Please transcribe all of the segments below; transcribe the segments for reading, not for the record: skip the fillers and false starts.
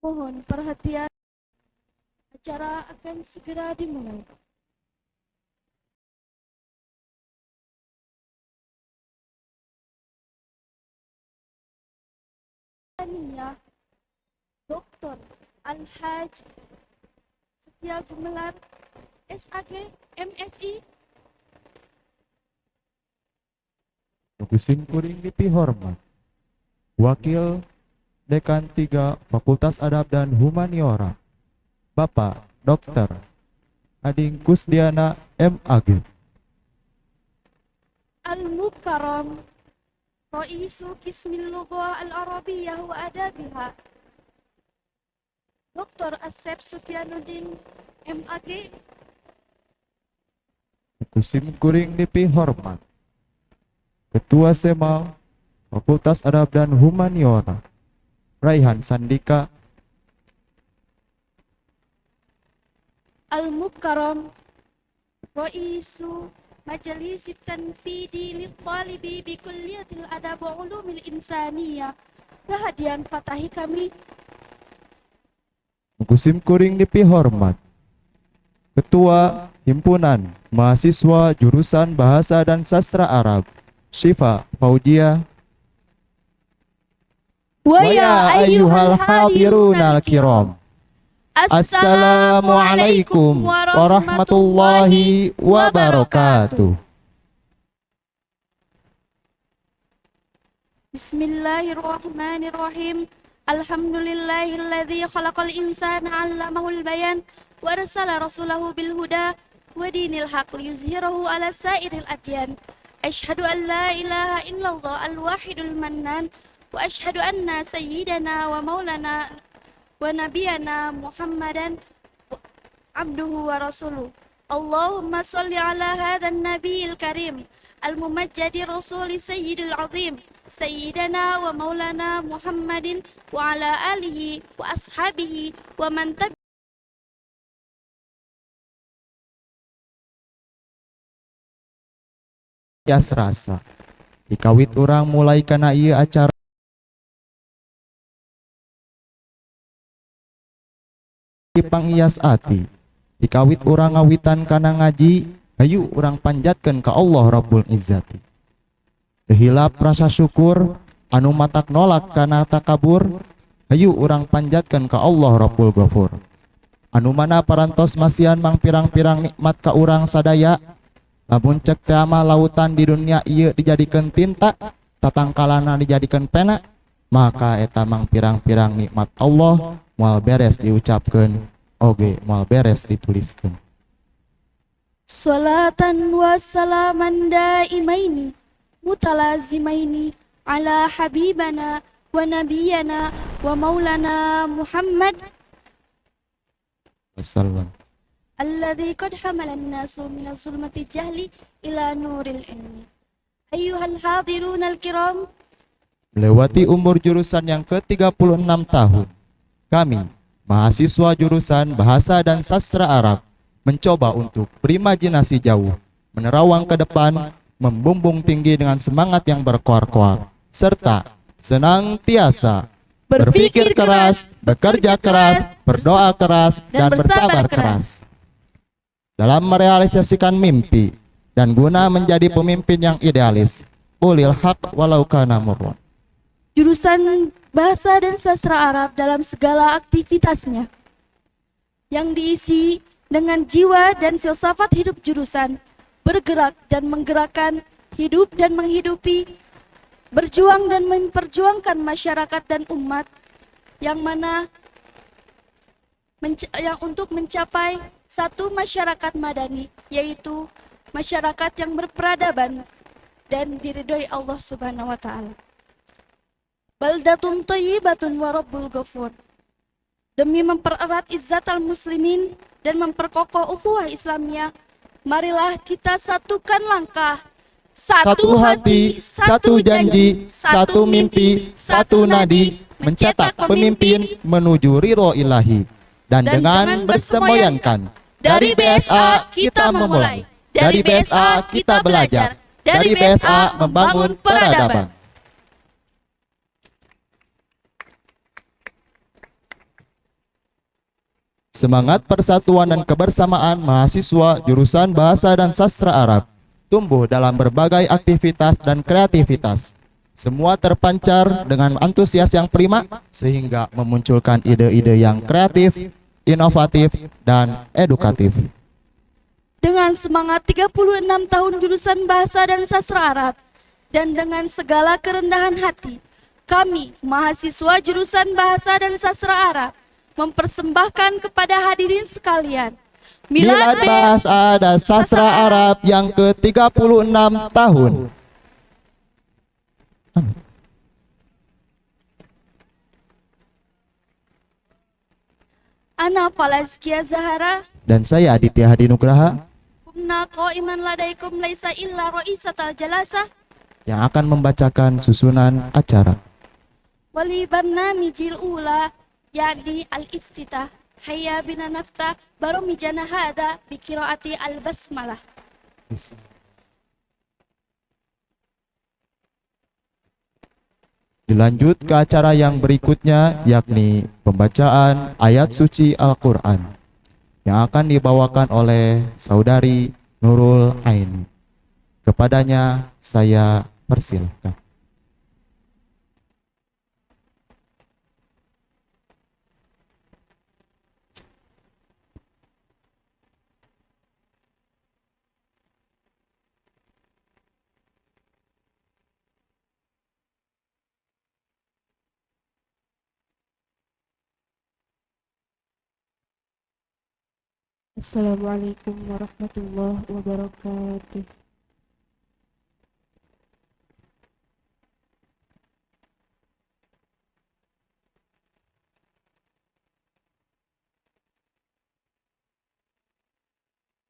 Mohon perhatian, acara akan segera dimulai. Tania Dr. Al-Haj Setia Gumelar, SAG, MSI. Nugusin kuring dipihormat Wakil Dekan 3 Fakultas Adab dan Humaniora Bapak Dr. Ading Kusdiana MAG. Al-Mukarram Raisu Qismil Lughah Al-Arabiyyah wa Adabiha Dr. Asep Sufyanuddin MAG. Nugusin kuring dipihormat Ketua SEMA Fakultas Adab dan Humaniora Raihan Sandika. Al-Mukarram Raisu Majelis Tanfidi Littalibi bi Kulliyatil Adab wa Ulumil Insaniyah Rahadian Fatahi kami. Nugusin kuring dipihormat Ketua Himpunan Mahasiswa Jurusan Bahasa dan Sastra Arab Syifa Faujia. Wa ya ayyuhal hadirunal kiram. Assalamualaikum warahmatullahi wabarakatuh. Bismillahirrahmanirrahim. Alhamdulillahilladzi khalaqal insana 'allamahul bayan wa arsala rasulahu bil huda wa dinil haq liyuzhirahu 'ala sa'iril adyan. Asyhadu an la ilaha illallah al-wahidul mannan wa asyhadu anna sayyidana wa maulana wa nabiyana Muhammadan abduhu wa rasuluh. Allahumma salli ala hadzal nabiyil karim al-mumajjadi rasuli sayyidil azim sayyidana wa maulana Muhammadin wa ala alihi wa ashabihi wa man Ya serasa dikawit orang mulai kana ieu acara panghias ati, dikawit orang ngawitan kana ngaji, hayu orang panjatkeun ka Allah Rabbul Izzati. Teu hilap rasa syukur anu matak nolak kana takabur, hayu orang panjatkeun ka Allah Rabbul Ghafur. Anu mana parantos masihan mang pirang-pirang nikmat ka urang sadaya, lamun cek teh mah lautan di dunia ieu dijadikeun tinta, tatangkalana dijadikeun pena, maka eta mang pirang-pirang nikmat Allah moal beres diucapkeun oge moal beres dituliskeun. salatan wa salaman daimaini mutalazimaini ala habibana wa nabiyana wa maulana Muhammad Wassalam. alladzi qad hamala an-nasu min az-zulmati jahli ila nuril ilmi. Ayyuhal hadirunal kiram, Melewati umur jurusan yang ke-36 tahun, kami, mahasiswa jurusan Bahasa dan Sastra Arab, mencoba untuk berimajinasi jauh, menerawang ke depan, membumbung tinggi dengan semangat yang berkoar-koar, serta senantiasa berpikir keras, bekerja keras, berdoa keras, dan bersabar keras dalam merealisasikan mimpi dan guna menjadi pemimpin yang idealis. Ulil haq walau kana murran. jurusan Bahasa dan Sastra Arab dalam segala aktivitasnya yang diisi dengan jiwa dan filsafat hidup jurusan, bergerak dan menggerakkan, hidup dan menghidupi, berjuang dan memperjuangkan masyarakat dan umat yang mana yang untuk mencapai satu masyarakat madani, yaitu masyarakat yang berperadaban dan diridhoi Allah Subhanahu wa taala. Baldatun thayyibatun wa rabbul ghafur. Demi mempererat izzatal muslimin dan memperkokoh ukhuwah Islamiyah, marilah kita satukan langkah. Satu hati, satu janji, satu mimpi, satu nadi, mencetak pemimpin menuju ridho ilahi. Dan dengan bersemoyankan, dari BSA kita memulai, dari BSA kita belajar, dari BSA membangun peradaban. Semangat persatuan dan kebersamaan mahasiswa jurusan Bahasa dan Sastra Arab tumbuh dalam berbagai aktivitas dan kreativitas. Semua terpancar dengan antusias yang prima sehingga memunculkan ide-ide yang kreatif, inovatif, dan edukatif. Dengan semangat 36 tahun jurusan Bahasa dan Sastra Arab dan dengan segala kerendahan hati, kami mahasiswa jurusan Bahasa dan Sastra Arab mempersembahkan kepada hadirin sekalian Milad Bahasa dan Sastra Arab yang ke-36 tahun. Ana Falazkia Zahara Dan saya Aditya Hadi Nugraha Kumna Qaiman Ladaikum Laisa Illa Ra'isatal Jalasah yang akan membacakan susunan acara. Wali Barnamijil Ula yakni Al-Iftitah Hayya bina naftah Barumijana hada Bikiraati Al-Basmalah. Dilanjut ke acara yang berikutnya, yakni pembacaan ayat suci Al-Quran yang akan dibawakan oleh Saudari Nurul Aini. Kepadanya saya persilahkan. Assalamualaikum warahmatullahi wabarakatuh.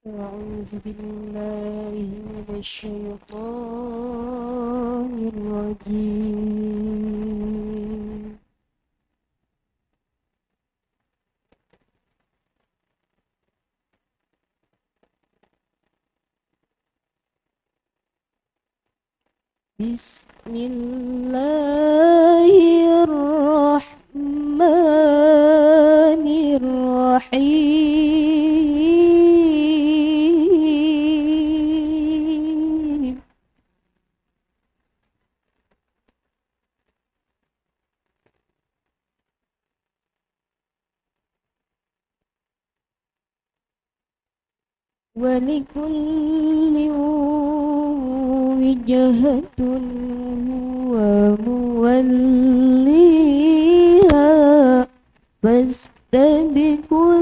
أعوذ بالله من الشيطان الرجيم. بسم الله الرحمن الرحيم. ولكل وجهة هو موليها فاستبقوا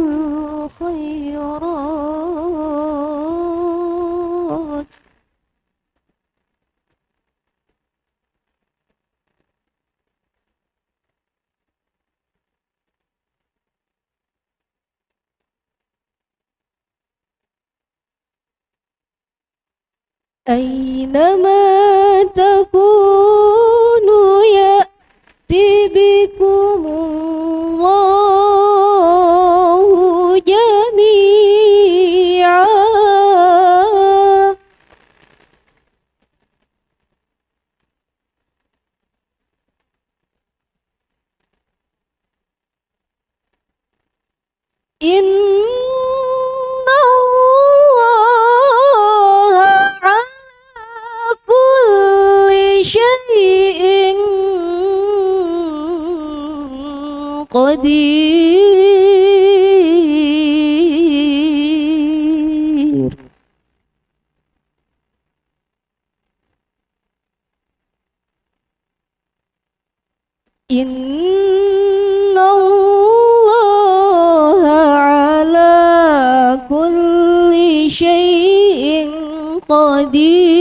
الخيرات. أينما تكونوا يأتي بكم الله جميعا. إن قدير. إن الله على كل شيء قدير.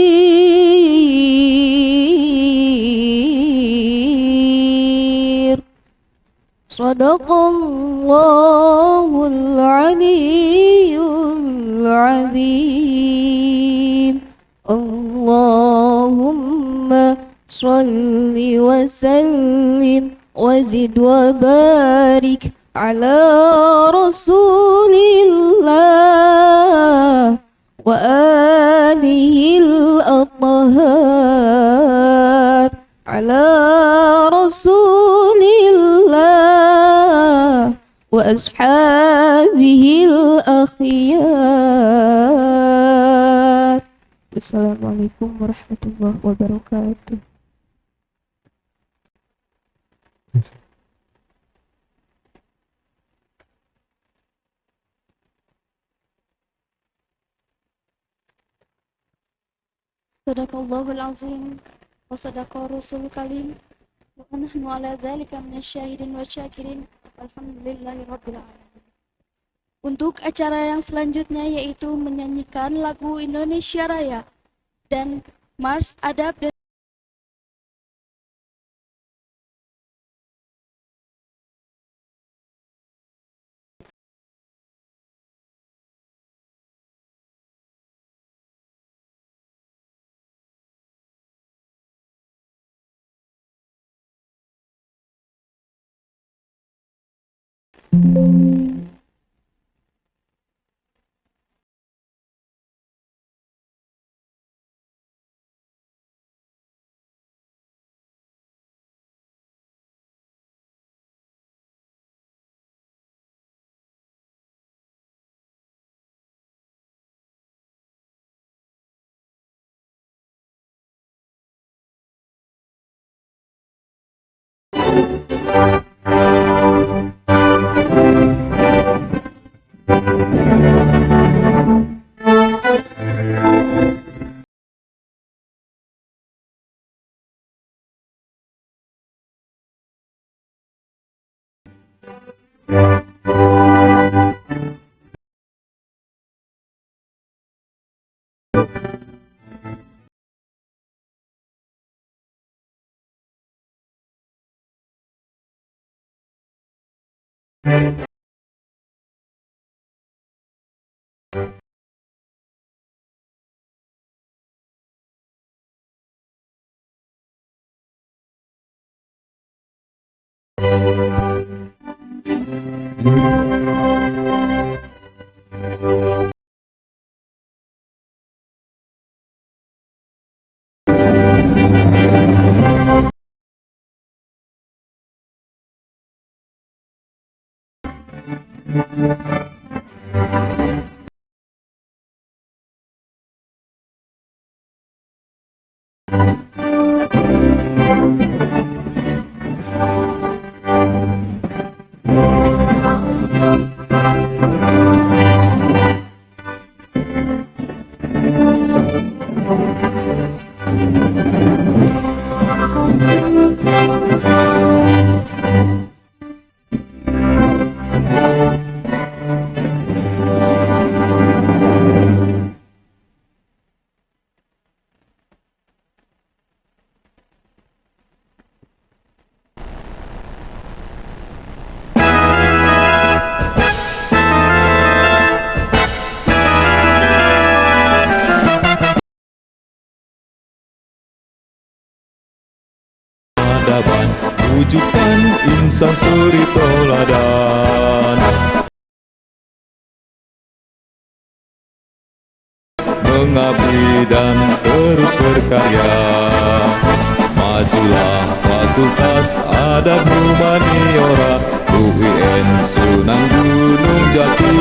صدق الله العلي العظيم. اللهم صل وسلم وزد وبارك على رسول الله وآله الأطهار على رسول الله وأصحابه bihil akhyar. Wassalamualaikum warahmatullahi wabarakatuh. Sadaqallahul azim wa sadaqa rasul kalim wa nahnu ala dzalika minasyahidin wa syakirin alhamdulillahi rabbil alamin. Untuk acara yang selanjutnya yaitu menyanyikan lagu Indonesia Raya dan Mars Adab dan peradaban, wujudkan insan suri toladan, mengabdi dan terus berkarya. Majulah Fakultas Adab Humaniora UIN Sunan Gunung Jati.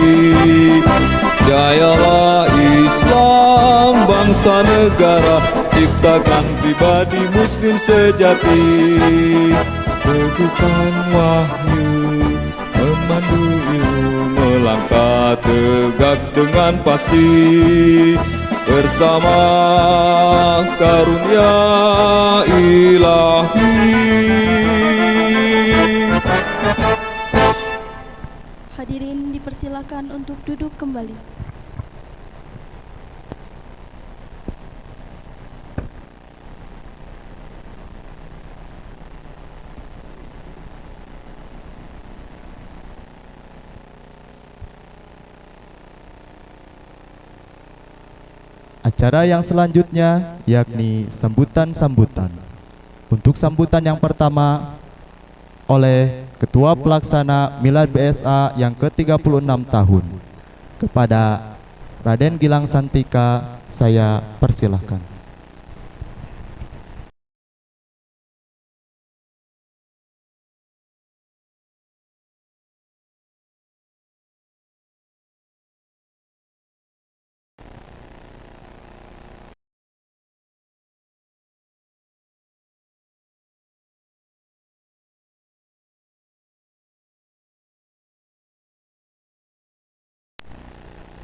Jayalah Islam bangsa negara, ciptakan pribadi muslim sejati. Teguhkan wahyu, memandu ilmu, melangkah tegak dengan pasti. Bersama karunia ilahi. hadirin dipersilakan untuk duduk kembali. Acara yang selanjutnya yakni sambutan-sambutan. Untuk sambutan yang pertama oleh Ketua Pelaksana Milad BSA yang ke-36 tahun. Kepada Raden Gilang Santika, saya persilahkan.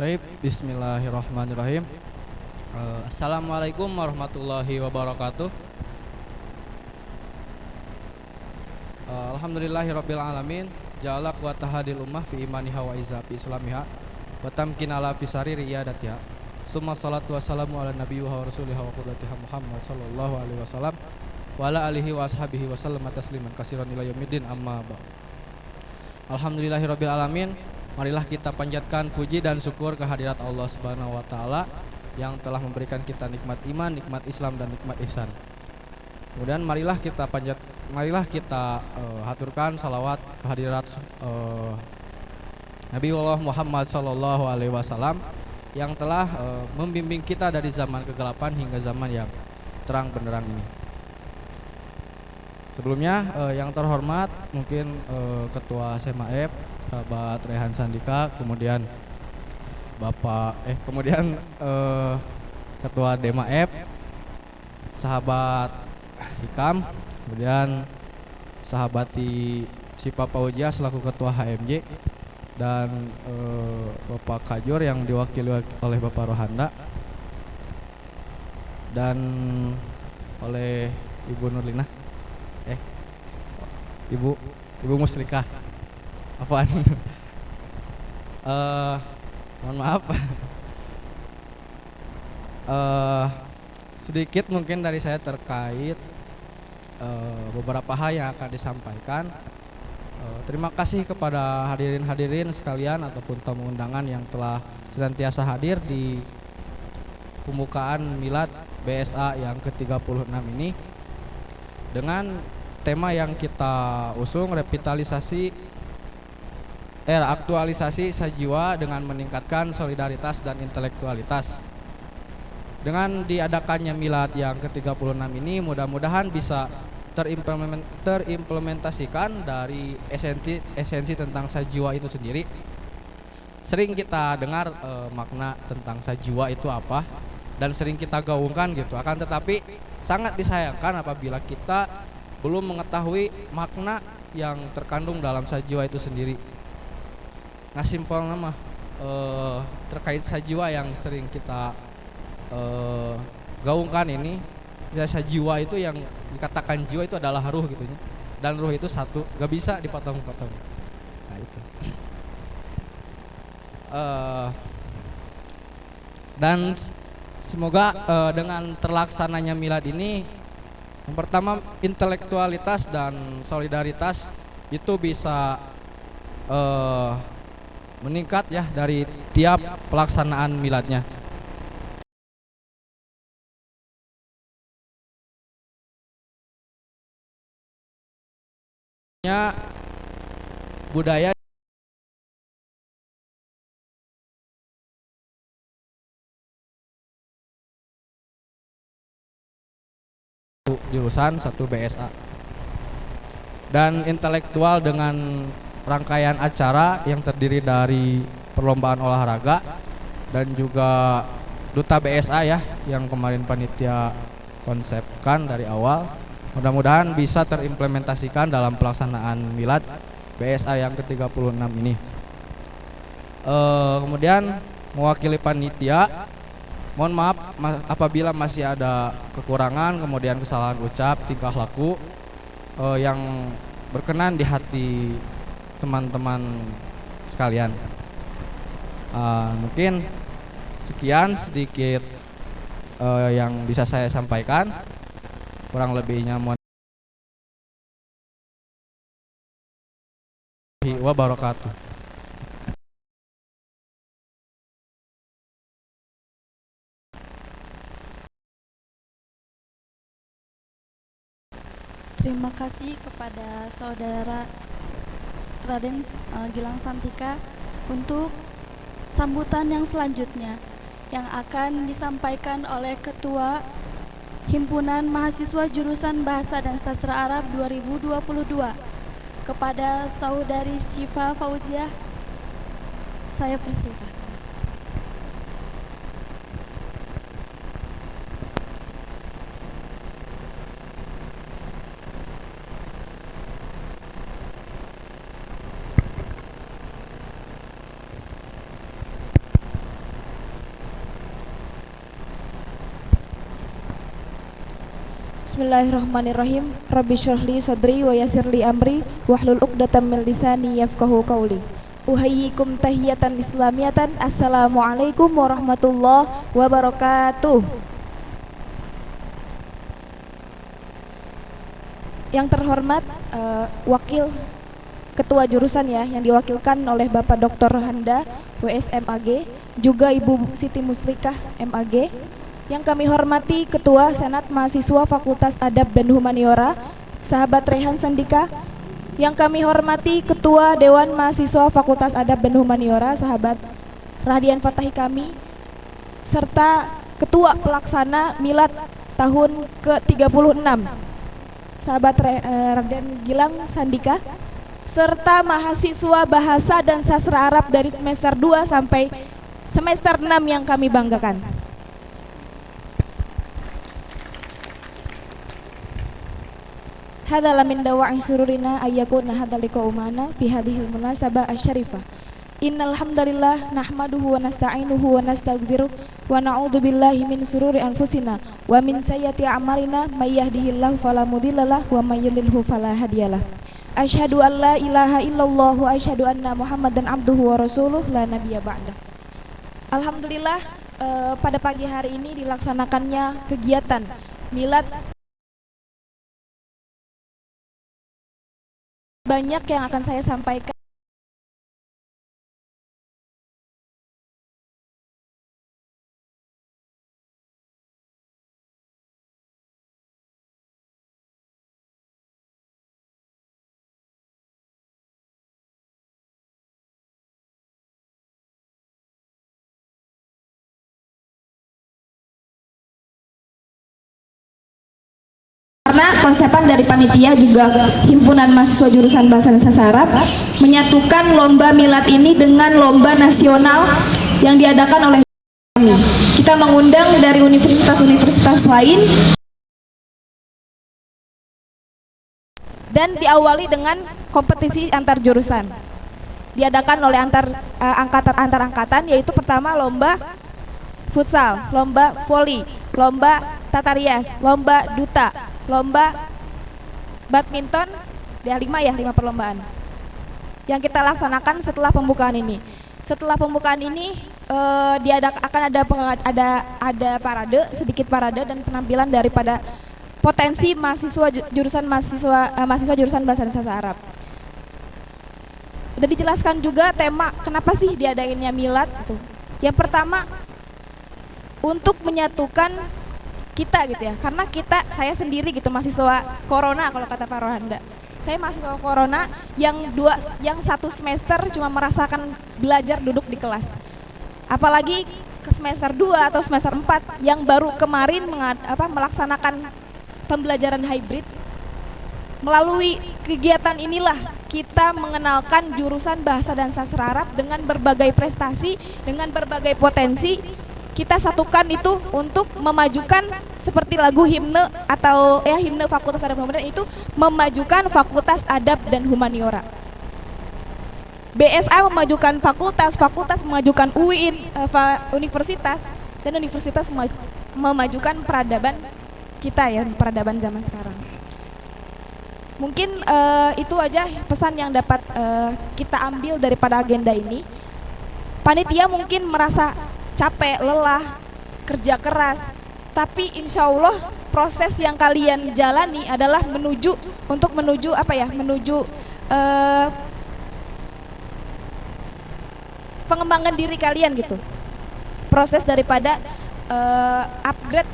Baik, bismillahirrahmanirrahim. Assalamualaikum warahmatullahi wabarakatuh. Alhamdulillahirabbil alamin. Ja'ala quwwata hadil ummah fi imaniha wa izafi islamiha wa tamkin ala fisari riyadatiha. Summa salatu wassalamu ala nabiyyi wa rasuliha wa qudwatiha Muhammad sallallahu alaihi wasallam wa ala alihi wa ashabihi wa sallama tasliman katsiran ila yaumiddin amma ba'd. Alhamdulillahirabbil alamin. Marilah kita panjatkan puji dan syukur kehadirat Allah Subhanahu wa taala yang telah memberikan kita nikmat iman, nikmat Islam dan nikmat ihsan. Kemudian marilah kita haturkan salawat kehadirat Nabiullah Muhammad sallallahu alaihi wasallam yang telah membimbing kita dari zaman kegelapan hingga zaman yang terang benderang ini. Sebelumnya yang terhormat mungkin Ketua SEMAEP Sahabat Rehan Sandika, kemudian Ketua DEMAEP Sahabat Hikam, kemudian Sahabati Sipa Paujah selaku Ketua HMJ, dan Bapak Kajur yang diwakili oleh Bapak Rohanda dan oleh Ibu Nurlina, Ibu Musrikah, apaan? Mohon maaf. Sedikit mungkin dari saya terkait beberapa hal yang akan disampaikan. Terima kasih kepada hadirin sekalian ataupun tamu undangan yang telah senantiasa hadir di pembukaan Milad BSA yang ke-36 ini dengan tema yang kita usung, aktualisasi sajiwa dengan meningkatkan solidaritas dan intelektualitas. Dengan diadakannya Milad yang ke-36 ini mudah-mudahan bisa terimplementasikan dari esensi tentang sajiwa itu sendiri. Sering kita dengar makna tentang sajiwa itu apa dan sering kita gaungkan gitu. Akan tetapi sangat disayangkan apabila kita belum mengetahui makna yang terkandung dalam sajiwa itu sendiri. Nah, simpelnya mah terkait sajiwa yang sering kita gaungkan ini, ya, sajiwa itu yang dikatakan jiwa itu adalah ruh gitu ya. Dan ruh itu satu, gak bisa dipotong-potong. Nah itu. Dan semoga dengan terlaksananya Milad ini, yang pertama intelektualitas dan solidaritas itu bisa meningkat ya dari tiap pelaksanaan Miladnya. Budaya jurusan 1 BSA dan intelektual dengan rangkaian acara yang terdiri dari perlombaan olahraga dan juga duta BSA ya yang kemarin panitia konsepkan dari awal. Mudah-mudahan bisa terimplementasikan dalam pelaksanaan Milad BSA yang ke-36 ini. Kemudian mewakili panitia, mohon maaf apabila masih ada kekurangan, kemudian kesalahan ucap, tingkah laku yang berkenan di hati teman-teman sekalian. Mungkin sekian sedikit yang bisa saya sampaikan. Kurang lebihnya mohon wabarakatuh. Terima kasih kepada saudara Raden Gilang Santika untuk sambutan yang selanjutnya yang akan disampaikan oleh Ketua Himpunan Mahasiswa Jurusan Bahasa dan Sastra Arab 2022 kepada Saudari Syifa Fauziah. Saya persilakan. Bismillahirrahmanirrahim. Rabbi syrahli sadri wa yassirli amri wahlul 'uqdatam min lisani yafqahu qawli. Uhayyikum tahiyatan islamiyatan. Assalamualaikum warahmatullahi wabarakatuh. Yang terhormat wakil ketua jurusan ya, yang diwakilkan oleh Bapak Dr. Handa WSMAG, juga Ibu Siti Muslikah MAG. Yang kami hormati Ketua Senat Mahasiswa Fakultas Adab dan Humaniora, sahabat Rehan Sandika. Yang kami hormati Ketua Dewan Mahasiswa Fakultas Adab dan Humaniora, sahabat Radian Fatahi kami, serta Ketua Pelaksana Milad tahun ke-36, sahabat Raden Gilang Sandika, serta mahasiswa Bahasa dan Sastra Arab dari semester 2 sampai semester 6 yang kami banggakan. Hadza min dawa'i sururina ayyakuna hadzal liqa'u ma'ana fi hadhil munasabah asy-syarifah. Innal hamdalillah nahmaduhu wa nasta'inuhu wa nastaghfiruh wa na'udzu billahi min sururi anfusina wa min sayyiati a'malina may yahdihillahu fala mudhillalah wa may yudhlilhu fala hadiyalah. Asyhadu an la ilaha illallah wa asyhadu anna Muhammadan abduhu wa rasuluh la nabiyya ba'dah. Alhamdulillah pada pagi hari ini dilaksanakannya kegiatan milad. Banyak yang akan saya sampaikan. Karena konsepan dari panitia juga himpunan mahasiswa jurusan Bahasa dan Sastra Arab menyatukan lomba milad ini dengan lomba nasional yang diadakan oleh kami. Kita mengundang dari universitas-universitas lain dan diawali dengan kompetisi antar jurusan. Diadakan oleh antar angkatan, yaitu pertama lomba futsal, lomba voli, lomba tata rias, lomba duta, lomba badminton, ada 5 perlombaan yang kita laksanakan setelah pembukaan ini. Setelah pembukaan ini akan ada parade, sedikit parade dan penampilan daripada potensi mahasiswa jurusan Bahasa dan Sastra Arab. Udah dijelaskan juga tema kenapa sih diadainnya milad itu. Yang pertama untuk menyatukan kita gitu ya, karena saya sendiri gitu mahasiswa corona kalau kata Pak Rohanda. Saya mahasiswa corona yang satu semester cuma merasakan belajar duduk di kelas. Apalagi ke semester 2 atau semester 4 yang baru kemarin melaksanakan pembelajaran hybrid. Melalui kegiatan inilah kita mengenalkan jurusan Bahasa dan Sastra Arab dengan berbagai prestasi, dengan berbagai potensi. Kita satukan itu untuk memajukan seperti lagu himne atau himne Fakultas Adab dan Humaniora itu memajukan Fakultas Adab dan Humaniora. BSA memajukan fakultas memajukan UIN, universitas, dan universitas memajukan peradaban kita ya, peradaban zaman sekarang. Mungkin itu aja pesan yang dapat kita ambil daripada agenda ini. Panitia mungkin merasa capek, lelah, kerja keras, tapi insya Allah proses yang kalian jalani adalah menuju pengembangan diri kalian gitu. Proses daripada upgrade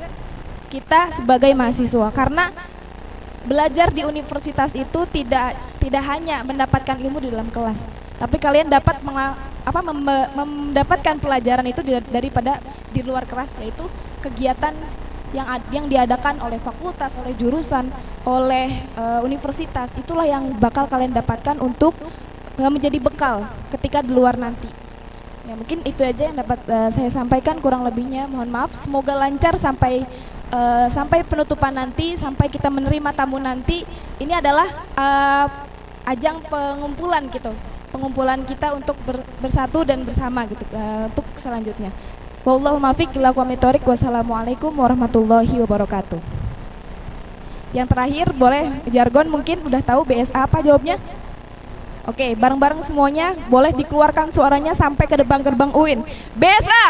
kita sebagai mahasiswa, karena belajar di universitas itu tidak hanya mendapatkan ilmu di dalam kelas, tapi kalian dapat mendapatkan pelajaran itu daripada di luar kelas, yaitu kegiatan yang diadakan oleh fakultas, oleh jurusan, oleh universitas. Itulah yang bakal kalian dapatkan untuk menjadi bekal ketika di luar nanti. Ya, mungkin itu aja yang dapat saya sampaikan, kurang lebihnya mohon maaf. Semoga lancar sampai penutupan nanti, sampai kita menerima tamu nanti. Ini adalah ajang pengumpulan gitu. Pengumpulan kita untuk bersatu dan bersama gitu untuk selanjutnya. Wallahul muwaffiq ila aqwamit thoriq. Wassalamualaikum warahmatullahi wabarakatuh. Yang terakhir boleh jargon, mungkin udah tahu BSA apa jawabnya? Oke, bareng-bareng semuanya boleh dikeluarkan suaranya sampai ke depan gerbang UIN. BSA!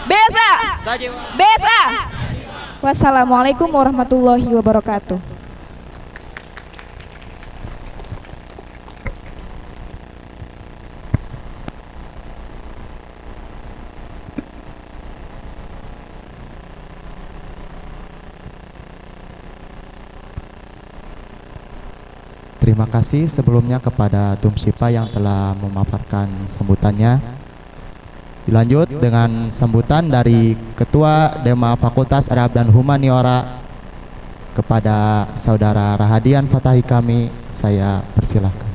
BSA! BSA! Wassalamualaikum warahmatullahi wabarakatuh. Terima kasih sebelumnya kepada Tum Sipa yang telah memaparkan sambutannya. Dilanjut dengan sambutan dari Ketua Dema Fakultas Adab dan Humaniora kepada Saudara Rahadian Fatahi kami, saya persilahkan.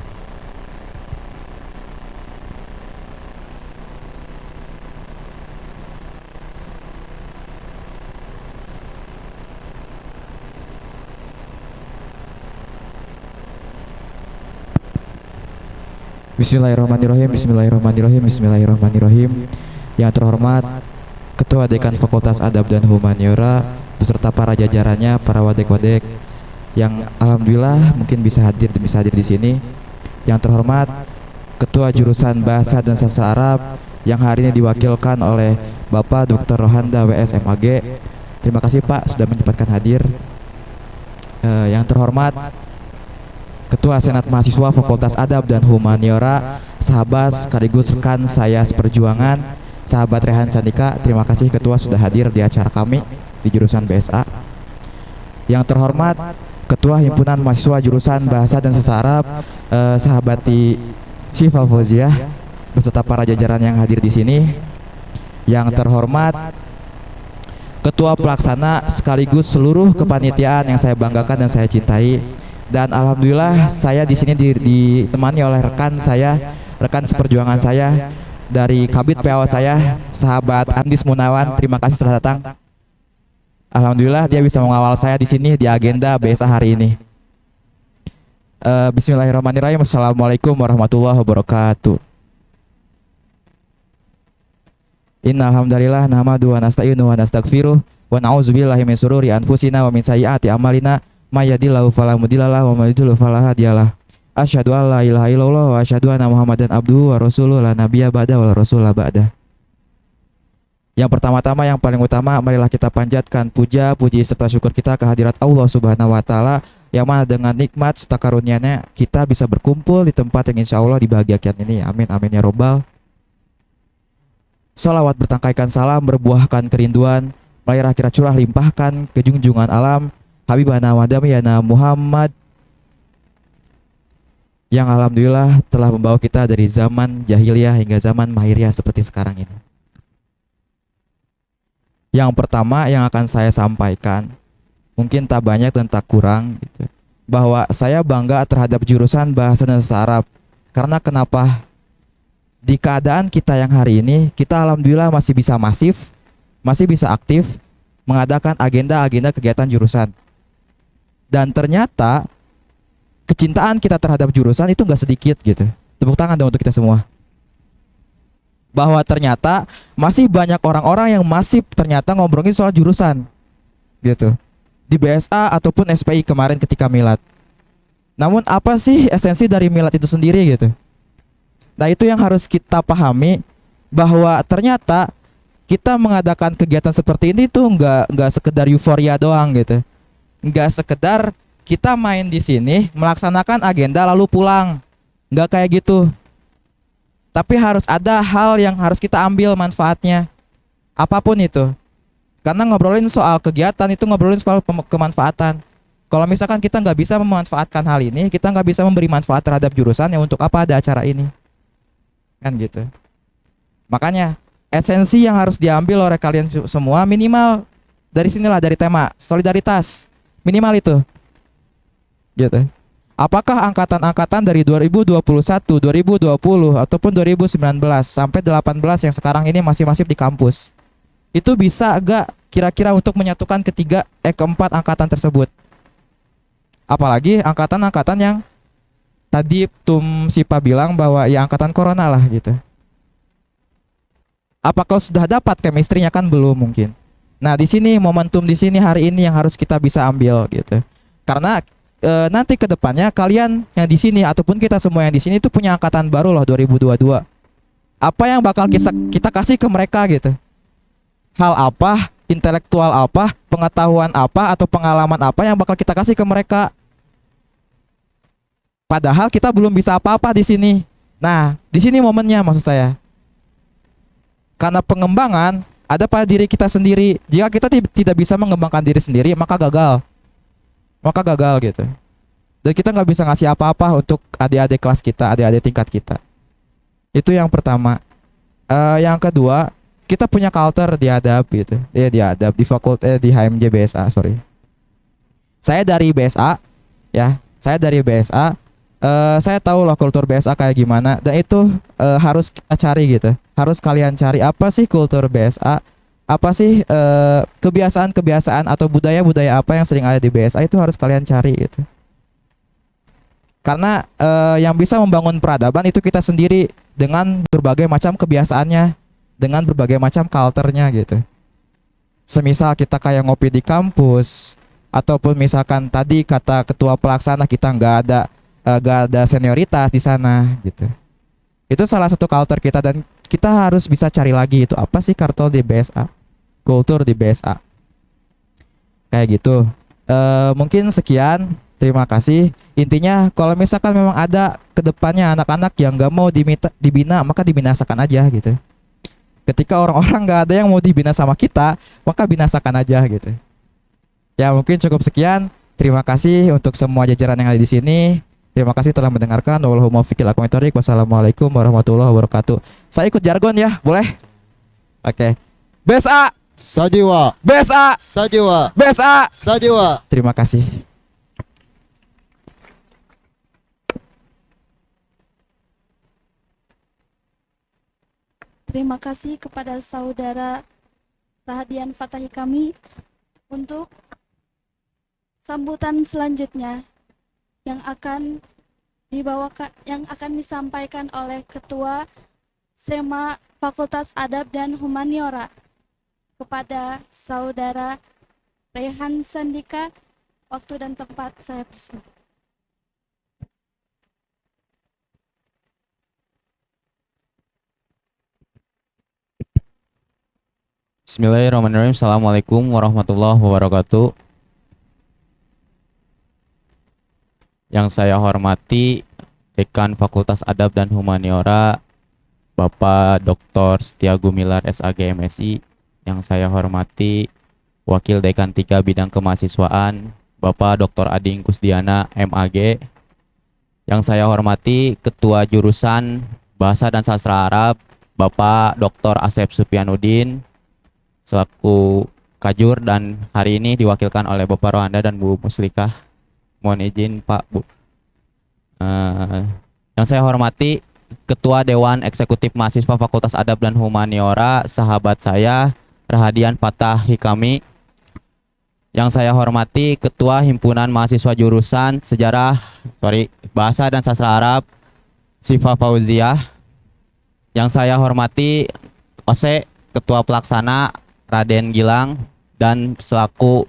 Bismillahirrahmanirrahim, bismillahirrahmanirrahim, bismillahirrahmanirrahim. Yang terhormat Ketua Dekan Fakultas Adab dan Humaniora beserta para jajarannya, para wadek-wadek yang alhamdulillah mungkin bisa hadir di sini. Yang terhormat Ketua Jurusan Bahasa dan Sastra Arab yang hari ini diwakilkan oleh Bapak Dr. Rohanda WS MAG. Terima kasih Pak sudah menyempatkan hadir. Yang terhormat Ketua Senat Mahasiswa Fakultas Adab dan Humaniora, sahabat sekaligus rekan saya seperjuangan, sahabat Rehan Sandika, terima kasih Ketua sudah hadir di acara kami di jurusan BSA. Yang terhormat Ketua Himpunan Mahasiswa Jurusan Bahasa dan Sastra Arab, sahabat Syifa Fauziah beserta para jajaran yang hadir di sini. Yang terhormat Ketua Pelaksana sekaligus seluruh kepanitiaan yang saya banggakan dan saya cintai. Dan alhamdulillah saya di sini ditemani oleh rekan saya, rekan seperjuangan saya dari Kabid PAO saya, sahabat Andis Munawan. Terima kasih telah datang. Alhamdulillah dia bisa mengawal saya di sini di agenda BSA hari ini. Bismillahirrahmanirrahim. Assalamualaikum warahmatullahi wabarakatuh. Innal hamdalillah nahmadu wa nasta'inu wa nastaghfiruh wa na'udzubillahi min sururi anfusina wa min sayyiati a'malina. Mayyadillahu fala mudhillalah wa may yudhlil fala hadiyalah. Asyhadu an la ilaha illallah wa asyhadu anna Muhammadan abduhu wa rasuluhu la nabiyya ba'da wa la rasula ba'da. Yang pertama-tama, yang paling utama, marilah kita panjatkan puja, puji serta syukur kita kehadirat Allah Subhanahu wa taala yang mana dengan nikmat serta karunia-Nya kita bisa berkumpul di tempat yang insyaallah dibahagiakan ini. Amin amin ya robbal. Salawat bertangkaikan salam berbuahkan kerinduan, marilah kita curah limpahkan ke junjungan alam Habibana wa damiyana Muhammad yang alhamdulillah telah membawa kita dari zaman jahiliyah hingga zaman mahiriyah seperti sekarang ini. Yang pertama yang akan saya sampaikan, mungkin tak banyak dan tak kurang gitu, bahwa saya bangga terhadap jurusan Bahasa dan Sastra Arab. Karena kenapa? Di keadaan kita yang hari ini, kita alhamdulillah masih bisa masif, masih bisa aktif mengadakan agenda-agenda kegiatan jurusan. Dan ternyata kecintaan kita terhadap jurusan itu nggak sedikit gitu. Tepuk tangan dong untuk kita semua. Bahwa ternyata masih banyak orang-orang yang masih ternyata ngobrolin soal jurusan gitu. Di BSA ataupun SPI kemarin ketika milad. Namun apa sih esensi dari milad itu sendiri gitu? Nah itu yang harus kita pahami, bahwa ternyata kita mengadakan kegiatan seperti ini tuh nggak sekedar euforia doang gitu. Nggak sekedar kita main di sini melaksanakan agenda lalu pulang, nggak kayak gitu. Tapi harus ada hal yang harus kita ambil manfaatnya, apapun itu. Karena ngobrolin soal kegiatan itu ngobrolin soal kemanfaatan. Kalau misalkan kita nggak bisa memanfaatkan hal ini, kita nggak bisa memberi manfaat terhadap jurusan, ya untuk apa ada acara ini, kan gitu. Makanya esensi yang harus diambil oleh kalian semua minimal dari sinilah, dari tema solidaritas. Minimal itu gitu. Apakah angkatan-angkatan dari 2021, 2020 ataupun 2019 sampai 18 yang sekarang ini masih masif di kampus, itu bisa agak kira-kira untuk menyatukan keempat angkatan tersebut? Apalagi angkatan-angkatan yang tadi Tum Sipa bilang bahwa ya angkatan corona lah gitu. Apakah sudah dapat chemistry-nya? Kan belum mungkin. Nah, di sini momentum di sini hari ini yang harus kita bisa ambil gitu. Karena nanti ke depannya kalian yang di sini ataupun kita semua yang di sini itu punya angkatan baru loh 2022. Apa yang bakal kita kasih ke mereka gitu? Hal apa, intelektual apa, pengetahuan apa atau pengalaman apa yang bakal kita kasih ke mereka? Padahal kita belum bisa apa-apa di sini. Nah, di sini momennya maksud saya. Karena pengembangan ada pada diri kita sendiri. Jika kita tidak bisa mengembangkan diri sendiri, maka gagal. Maka gagal gitu. Dan kita nggak bisa ngasih apa-apa untuk adik-adik kelas kita, adik-adik tingkat kita. Itu yang pertama. Yang kedua, kita punya culture di adab gitu. Di adab di fakultas di HMJ BSA, sorry. Saya dari BSA, ya. Saya dari BSA. Saya tahu loh kultur BSA kayak gimana, dan itu harus kita cari gitu. Harus kalian cari apa sih kultur BSA, apa sih kebiasaan-kebiasaan atau budaya-budaya apa yang sering ada di BSA, itu harus kalian cari gitu. Karena yang bisa membangun peradaban itu kita sendiri dengan berbagai macam kebiasaannya, dengan berbagai macam culture-nya gitu. Semisal kita kayak ngopi di kampus, ataupun misalkan tadi kata ketua pelaksana kita nggak ada senioritas di sana gitu. Itu salah satu culture kita, dan kita harus bisa cari lagi itu apa sih kultur di BSA, kultur di BSA. Kayak gitu. Mungkin sekian. Terima kasih. Intinya kalau misalkan memang ada kedepannya anak-anak yang nggak mau dibina, maka dibinasakan aja gitu. Ketika orang-orang nggak ada yang mau dibina sama kita, maka binasakan aja gitu. Ya mungkin cukup sekian. Terima kasih untuk semua jajaran yang ada di sini. Terima kasih telah mendengarkan. Wassalamualaikum warahmatullahi wabarakatuh. Saya ikut jargon ya, boleh? Oke. BSA. Sajiwa. BSA. Sajiwa. BSA. Sajiwa. Terima kasih. Terima kasih kepada saudara Rahadian Fatahi kami untuk sambutan selanjutnya yang akan disampaikan oleh Ketua SEMA Fakultas Adab dan Humaniora kepada saudara Rehan Sandika. Waktu dan tempat saya persilakan. Bismillahirrahmanirrahim. Assalamualaikum warahmatullahi wabarakatuh. Yang saya hormati Dekan Fakultas Adab dan Humaniora Bapak Dr. Setia Gumilar SAG MSI. Yang saya hormati Wakil Dekan 3 Bidang Kemahasiswaan Bapak Dr. Ading Kusdiana MAG. Yang saya hormati Ketua Jurusan Bahasa dan Sastra Arab Bapak Dr. Asep Supianudin selaku Kajur, dan hari ini diwakilkan oleh Bapak Rohanda dan Bu Muslikah. Mohon izin Pak Bu. Yang saya hormati Ketua Dewan Eksekutif Mahasiswa Fakultas Adab dan Humaniora, sahabat saya Rahadian Fatahi kami. Yang saya hormati Ketua Himpunan Mahasiswa Jurusan Bahasa dan Sastra Arab Sifa Fauziah. Yang saya hormati OSE Ketua Pelaksana Raden Gilang, dan selaku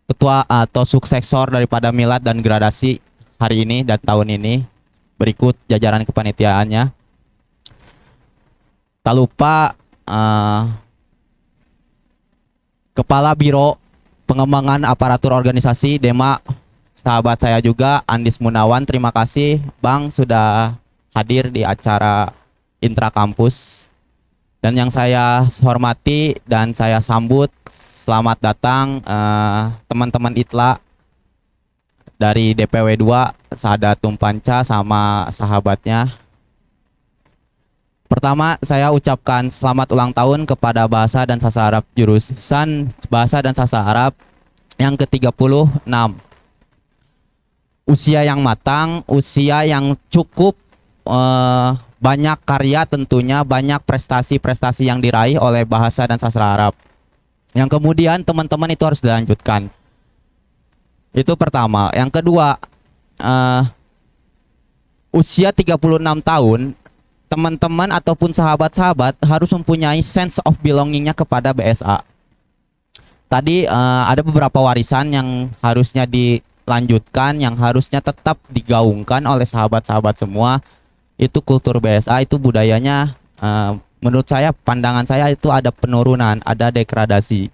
ketua atau suksesor daripada milad dan gradasi hari ini dan tahun ini, berikut jajaran kepanitiaannya. Tak lupa Kepala Biro Pengembangan Aparatur Organisasi DEMA, sahabat saya juga Andis Munawan. Terima kasih Bang sudah hadir di acara Intra Kampus. Dan yang saya hormati dan saya sambut, selamat datang teman-teman ITLA dari DPW 2, Sadatum Panca sama sahabatnya. Pertama, saya ucapkan selamat ulang tahun kepada Bahasa dan Sastra Arab jurusan Bahasa dan Sastra Arab yang ke-36. Usia yang matang, usia yang cukup banyak karya, tentunya banyak prestasi-prestasi yang diraih oleh Bahasa dan Sastra Arab. Yang kemudian teman-teman itu harus dilanjutkan. Itu pertama. Yang kedua, usia 36 tahun, teman-teman ataupun sahabat-sahabat harus mempunyai sense of belongingnya kepada BSA. Tadi ada beberapa warisan yang harusnya lanjutkan, yang harusnya tetap digaungkan oleh sahabat-sahabat semua, itu kultur BSA, itu budayanya menurut saya, pandangan saya itu ada penurunan, ada degradasi.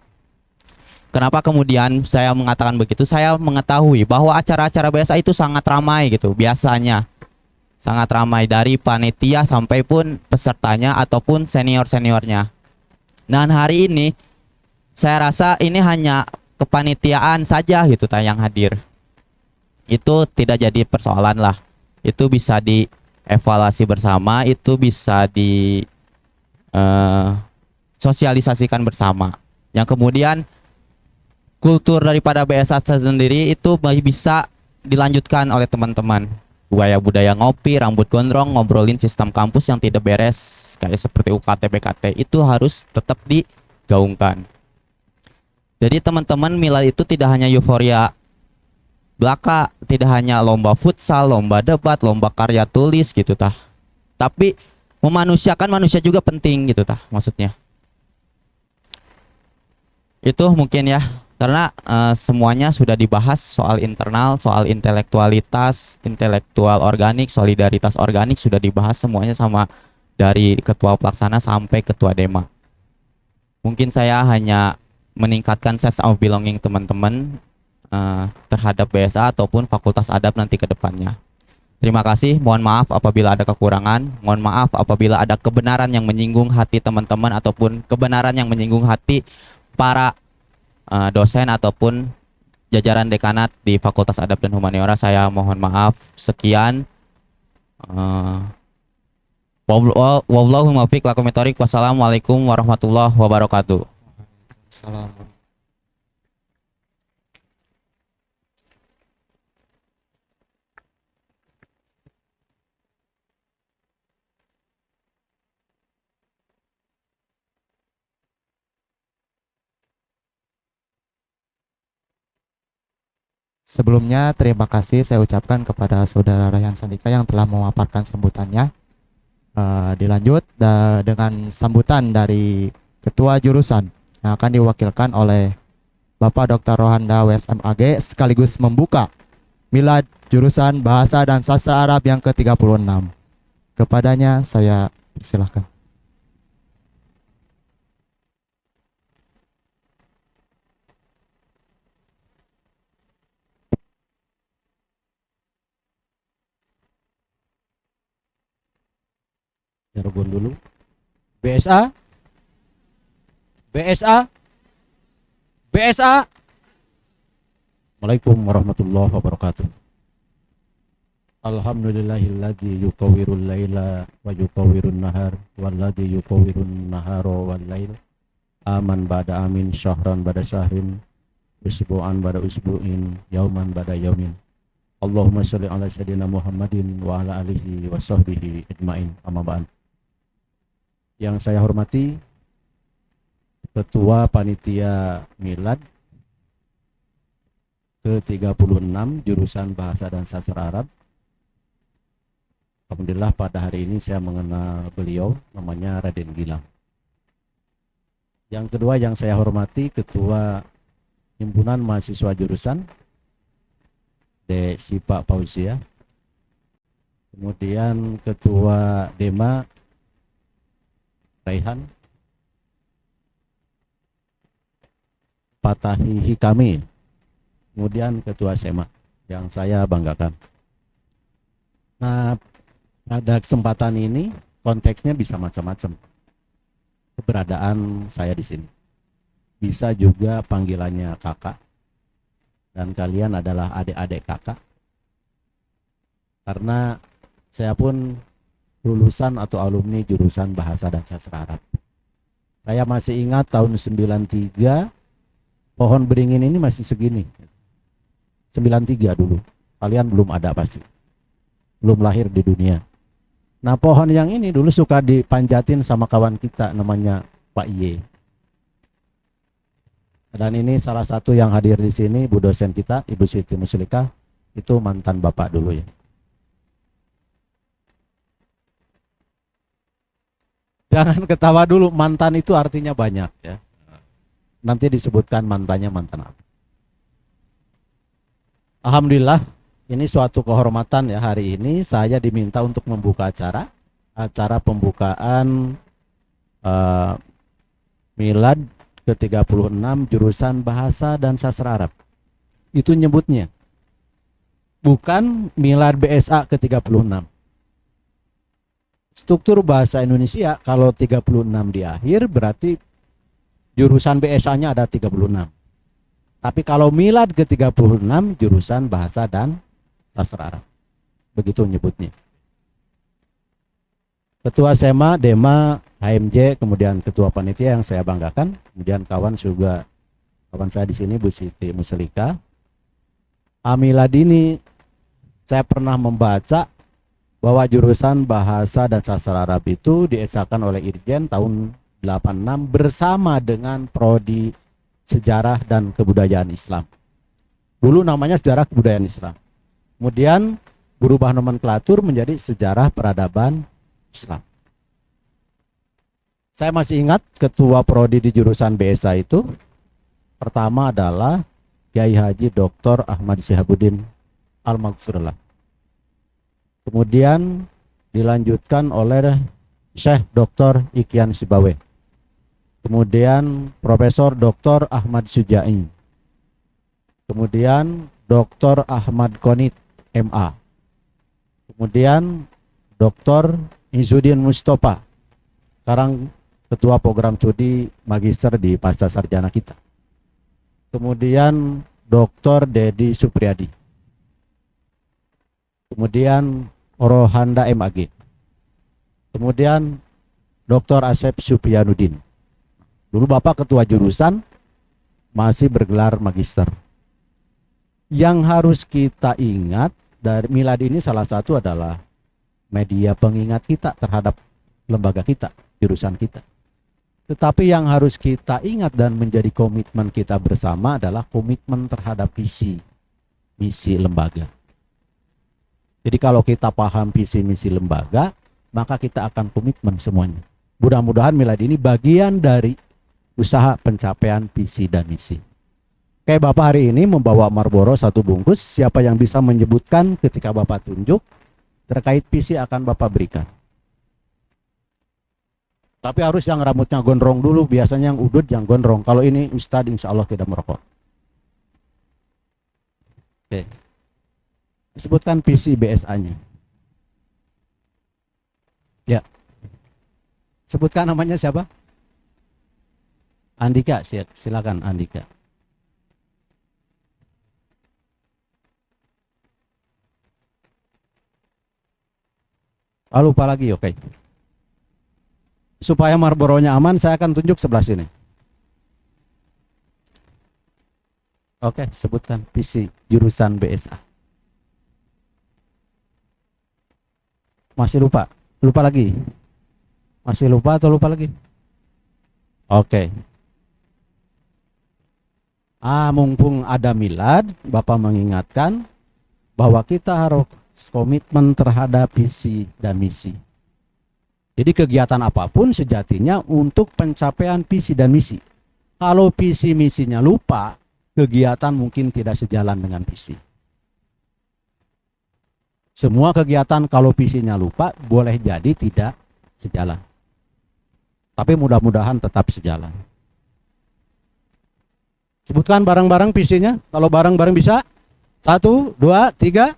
Kenapa kemudian saya mengatakan begitu? Saya mengetahui bahwa acara-acara BSA itu sangat ramai gitu, biasanya sangat ramai dari panitia sampai pun pesertanya ataupun senior-seniornya. Dan hari ini saya rasa ini hanya kepanitiaan saja gitu yang hadir. Itu tidak jadi persoalan lah. Itu bisa dievaluasi bersama, itu bisa di sosialisasikan bersama. Yang kemudian kultur daripada BSA sendiri itu bisa dilanjutkan oleh teman-teman. Budaya ngopi, rambut gondrong, ngobrolin sistem kampus yang tidak beres kayak seperti UKT, BKT itu harus tetap digaungkan. Jadi teman-teman, milad itu tidak hanya euforia belaka, tidak hanya lomba futsal, lomba debat, lomba karya tulis gitu tah. Tapi memanusiakan manusia juga penting gitu tah maksudnya. Itu mungkin ya, karena semuanya sudah dibahas soal internal, soal intelektualitas, intelektual organik, solidaritas organik sudah dibahas semuanya sama dari ketua pelaksana sampai ketua dema. Mungkin saya hanya meningkatkan sense of belonging teman-teman terhadap BSA ataupun Fakultas Adab nanti ke depannya. Terima kasih, mohon maaf apabila ada kekurangan, mohon maaf apabila ada kebenaran yang menyinggung hati teman-teman ataupun kebenaran yang menyinggung hati para dosen ataupun jajaran dekanat di Fakultas Adab dan Humaniora. Saya mohon maaf. Sekian. Wallahu muwaffiq lakum bithoriq. Wassalamualaikum warahmatullahi wabarakatuh. Assalamualaikum. Sebelumnya terima kasih saya ucapkan kepada Saudara Rayhan Sandika yang telah memaparkan sambutannya. Dilanjut dengan sambutan dari Ketua Jurusan yang akan diwakilkan oleh Bapak Dr. Rohanda WSMAG sekaligus membuka milad jurusan Bahasa dan Sastra Arab yang ke-36. Kepadanya saya persilahkan. Jargon dulu. BSA, BSA, BSA. Assalamualaikum warahmatullahi wabarakatuh. Alhamdulillahilladzi yukawwirul laila wa yukawwirun nahar walladzi yukawwirun nahara wal lail. Aman ba'da amin, syahran ba'da syahrin, usbu'an ba'da usbu'in, yauman ba'da yaumin. Allahumma sholli ala sayyidina Muhammadin wa ala alihi wa sahbihi ajmain. Amma ba'd. Yang saya hormati Ketua Panitia Milad ke-36 jurusan Bahasa dan Sastra Arab. Alhamdulillah pada hari ini saya mengenal beliau, namanya Raden Gilang. Yang kedua yang saya hormati Ketua Himpunan Mahasiswa Jurusan Sipa Pausia. Kemudian Ketua Dema Rayhan Patahi Hikami. Kemudian Ketua SEMA yang saya banggakan. Nah, pada kesempatan ini konteksnya bisa macam-macam. Keberadaan saya di sini. Bisa juga panggilannya kakak. Dan kalian adalah adik-adik kakak. Karena saya pun lulusan atau alumni jurusan Bahasa dan Sastra Arab. Saya masih ingat tahun 93 pohon beringin ini masih segini. 93 dulu. Kalian belum ada pasti. Belum lahir di dunia. Nah, pohon yang ini dulu suka dipanjatin sama kawan kita namanya Pak Iye. Dan ini salah satu yang hadir di sini, Bu dosen kita, Ibu Siti Muslika, itu mantan bapak dulu ya. Jangan ketawa dulu, mantan itu artinya banyak ya. Nanti disebutkan mantannya mantan apa. Alhamdulillah, ini suatu kehormatan ya, hari ini saya diminta untuk membuka acara pembukaan Milad ke-36 jurusan Bahasa dan Sastra Arab. Itu nyebutnya. Bukan Milad BSA ke-36. Struktur bahasa Indonesia kalau 36 di akhir berarti jurusan BSA-nya ada 36. Tapi kalau Milad ke-36 jurusan Bahasa dan Sastra Arab. Begitu nyebutnya. Ketua SEMA, DEMA, HMJ, kemudian ketua panitia yang saya banggakan, kemudian kawan saya di sini Bu Siti Muslika. Milad ini saya pernah membaca bahwa jurusan Bahasa dan Sastra Arab itu diesakan oleh Irjen tahun 86 bersama dengan prodi Sejarah dan Kebudayaan Islam. Dulu namanya Sejarah Kebudayaan Islam. Kemudian berubah nomenklatur menjadi Sejarah Peradaban Islam. Saya masih ingat ketua prodi di jurusan BSA itu pertama adalah Kiai Haji Dr. Ahmad Syihabuddin Al-Maghfurlah. Kemudian dilanjutkan oleh Syekh Dr. Ikhyan Sibawe. Kemudian Profesor Dr. Ahmad Sujai. Kemudian Dr. Ahmad Konit MA. Kemudian Dr. Izzuddin Mustafa. Sekarang ketua program studi magister di pasca sarjana kita. Kemudian Dr. Dedi Supriyadi. Kemudian Rohanda MAG. Kemudian Dr. Asep Supianudin. Dulu Bapak ketua jurusan, masih bergelar magister. Yang harus kita ingat dari Milad ini salah satu adalah media pengingat kita terhadap lembaga kita, jurusan kita. Tetapi yang harus kita ingat dan menjadi komitmen kita bersama adalah komitmen terhadap visi misi lembaga. Jadi kalau kita paham visi misi lembaga, maka kita akan komitmen semuanya. Mudah-mudahan Milad ini bagian dari usaha pencapaian visi dan misi. Kayak Bapak hari ini membawa Marlboro 1 bungkus, siapa yang bisa menyebutkan ketika Bapak tunjuk terkait visi akan Bapak berikan. Tapi harus yang rambutnya gondrong dulu, biasanya yang udut yang gondrong. Kalau ini Ustadz insya Allah tidak merokok. Oke. Sebutkan visi BSA-nya. Ya. Sebutkan namanya siapa? Andika, silakan Andika. Lupa lagi, oke. Supaya Marlboro-nya aman, saya akan tunjuk sebelah sini. Oke, sebutkan visi jurusan BSA. Masih lupa? Lupa lagi? Masih lupa atau lupa lagi? Oke. Mumpung ada Milad, Bapak mengingatkan bahwa kita harus komitmen terhadap visi dan misi. Jadi kegiatan apapun sejatinya untuk pencapaian visi dan misi. Kalau visi misinya lupa, kegiatan mungkin tidak sejalan dengan visi. Semua kegiatan kalau visinya lupa boleh jadi tidak sejalan. Tapi mudah-mudahan tetap sejalan. Sebutkan bareng-bareng visinya. Kalau bareng-bareng bisa. 1, 2, 3.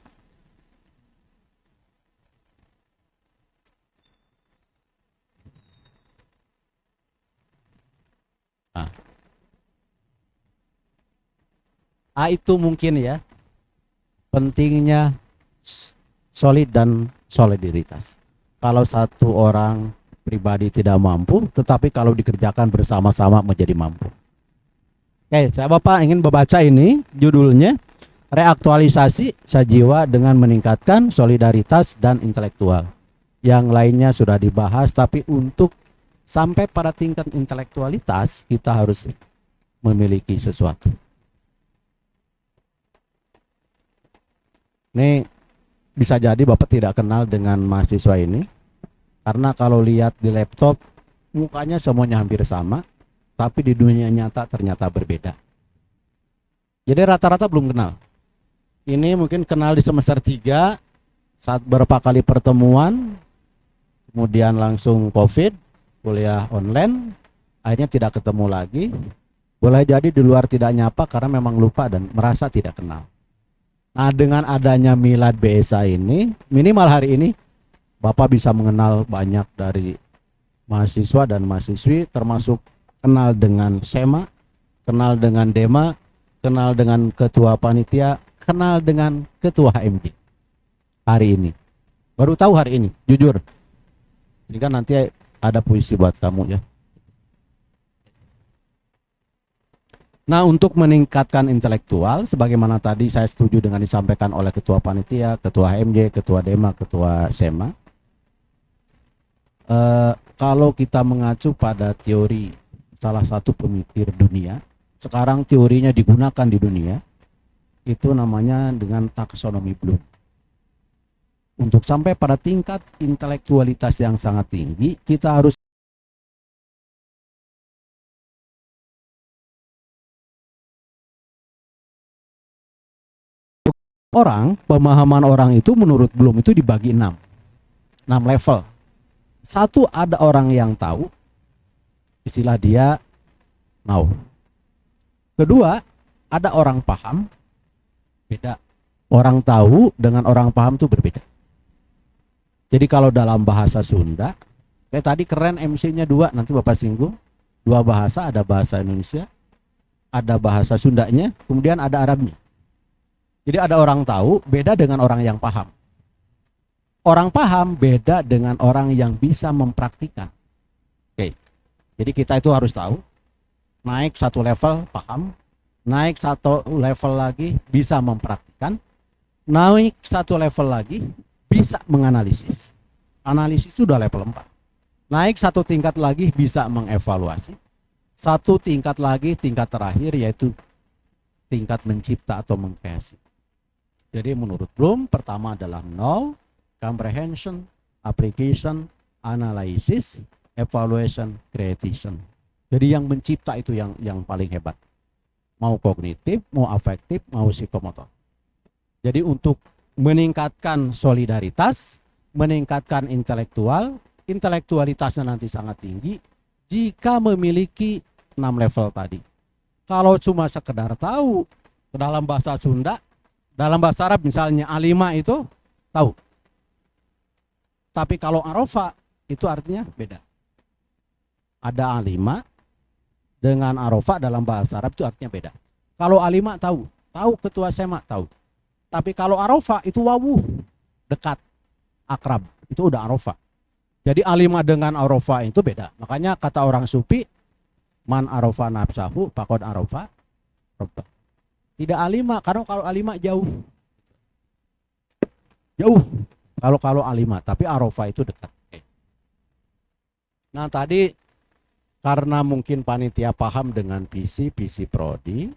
Itu mungkin ya pentingnya solid dan solidaritas. Kalau satu orang pribadi tidak mampu, tetapi kalau dikerjakan bersama-sama menjadi mampu. Oke, saya Bapak ingin membaca ini judulnya reaktualisasi sajiwa dengan meningkatkan solidaritas dan intelektual. Yang lainnya sudah dibahas, tapi untuk sampai pada tingkat intelektualitas kita harus memiliki sesuatu. Ini bisa jadi Bapak tidak kenal dengan mahasiswa ini, karena kalau lihat di laptop mukanya semuanya hampir sama, tapi di dunia nyata ternyata berbeda. Jadi rata-rata belum kenal. Ini mungkin kenal di semester 3 saat beberapa kali pertemuan, kemudian langsung COVID, kuliah online, akhirnya tidak ketemu lagi. Boleh jadi di luar tidak nyapa karena memang lupa dan merasa tidak kenal. Nah, dengan adanya Milad BSA ini, minimal hari ini Bapak bisa mengenal banyak dari mahasiswa dan mahasiswi, termasuk kenal dengan SEMA, kenal dengan DEMA, kenal dengan ketua panitia, kenal dengan ketua HMJ. Hari ini baru tahu hari ini, jujur. Sehingga nanti ada puisi buat kamu ya. Nah, untuk meningkatkan intelektual, sebagaimana tadi saya setuju dengan disampaikan oleh ketua panitia, ketua HMJ, ketua DEMA, ketua SEMA. Kalau kita mengacu pada teori salah satu pemikir dunia, sekarang teorinya digunakan di dunia, itu namanya dengan taksonomi Bloom. Untuk sampai pada tingkat intelektualitas yang sangat tinggi, kita harus pemahaman orang itu menurut Bloom itu dibagi 6 level. Satu, ada orang yang tahu, istilah dia know. Kedua, ada orang paham, beda. Orang tahu dengan orang paham itu berbeda. Jadi kalau dalam bahasa Sunda, kayak tadi keren MC-nya 2, nanti Bapak singgung. 2 bahasa, ada bahasa Indonesia, ada bahasa Sundanya, kemudian ada Arabnya. Jadi ada orang tahu beda dengan orang yang paham. Orang paham beda dengan orang yang bisa mempraktikkan. Oke. Jadi kita itu harus tahu, naik satu level paham, naik satu level lagi bisa mempraktikkan, naik satu level lagi bisa menganalisis. Analisis sudah level 4. Naik satu tingkat lagi bisa mengevaluasi. Satu tingkat lagi, tingkat terakhir yaitu tingkat mencipta atau mengkreasi. Jadi menurut Bloom, pertama adalah know, comprehension, application, analysis, evaluation, creation. Jadi yang mencipta itu yang paling hebat. Mau kognitif, mau afektif, mau psikomotor. Jadi untuk meningkatkan solidaritas, meningkatkan intelektual, intelektualitasnya nanti sangat tinggi jika memiliki 6 level tadi. Kalau cuma sekedar tahu, dalam bahasa Sunda, dalam bahasa Arab misalnya alima itu tahu. Tapi kalau arofa itu artinya beda. Ada alima dengan arofa dalam bahasa Arab itu artinya beda. Kalau alima tahu ketua SEMA tahu. Tapi kalau arofa itu wawuh, dekat, akrab, itu udah arofa. Jadi alima dengan arofa itu beda. Makanya kata orang sufi, man arofa nafsahu faqad arofa rabbah. Tidak alima, karena kalau alima jauh. Kalau alima, tapi arofa itu dekat. Nah tadi karena mungkin panitia paham dengan visi prodi,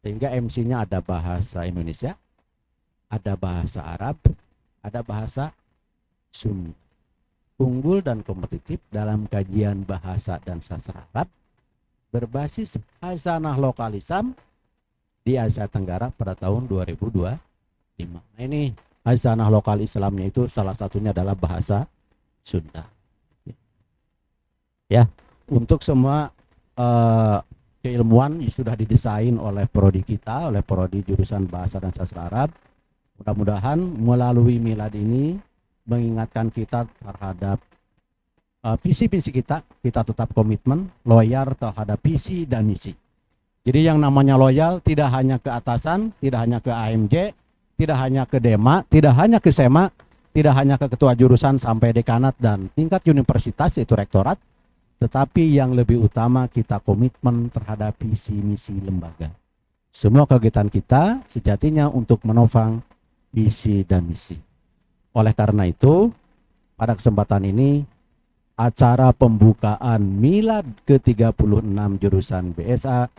sehingga MC-nya ada bahasa Indonesia, ada bahasa Arab, ada bahasa Sunda. Unggul dan kompetitif dalam kajian bahasa dan sastra Arab berbasis hasanah lokalisam di Asia Tenggara pada tahun 2025. Nah ini hasanah lokal Islamnya itu salah satunya adalah bahasa Sunda. Ya, untuk semua keilmuan sudah didesain oleh prodi kita, oleh prodi jurusan bahasa dan sastra Arab. Mudah-mudahan melalui Milad ini mengingatkan kita terhadap visi-visi kita tetap komitmen, loyal terhadap visi dan misi. Jadi yang namanya loyal tidak hanya ke atasan, tidak hanya ke AMJ, tidak hanya ke DEMA, tidak hanya ke SEMA, tidak hanya ke ketua jurusan sampai dekanat dan tingkat universitas yaitu rektorat, tetapi yang lebih utama kita komitmen terhadap visi misi lembaga. Semua kegiatan kita sejatinya untuk menopang visi dan misi. Oleh karena itu, pada kesempatan ini, acara pembukaan Milad ke-36 jurusan BSA,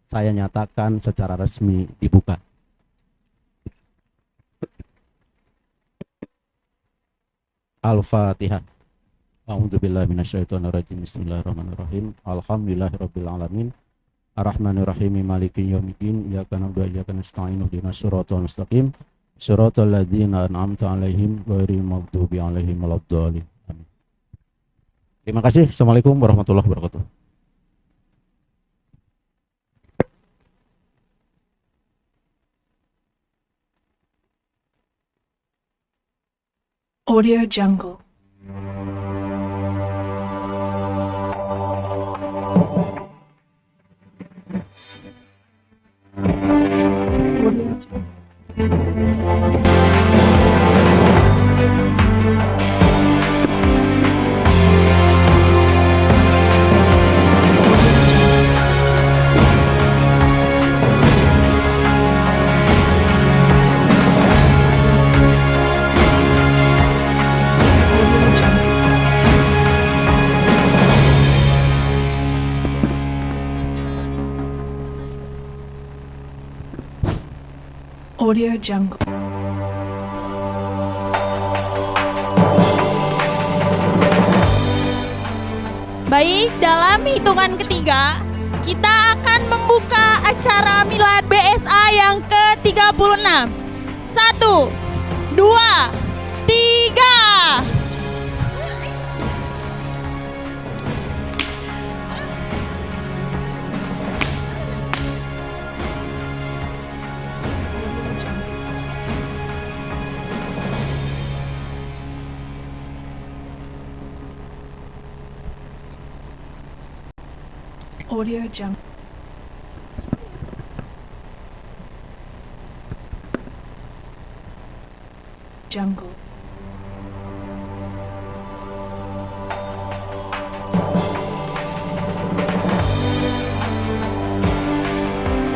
saya nyatakan secara resmi dibuka. Al-Fatihah. A'udzubillahi minasyaitonirrajim. Bismillahirrahmanirrahim. Alhamdulillahirabbil alamin. Ar-Rahmanir-Rahim, Maliki Yaumiddin, Iyyaka na'budu wa iyyaka nasta'in, ihdinas siratal mustaqim, siratal ladzina an'amta 'alaihim ghairil maghdubi 'alaihim waladdallin. Amin. Terima kasih. Assalamualaikum warahmatullahi wabarakatuh. Audio Jungle. Audio Jungle. Baik, dalam hitungan ketiga, kita akan membuka acara Milad BSA yang ke-36. 1, 2, 3. Audio Jungle. Jungle.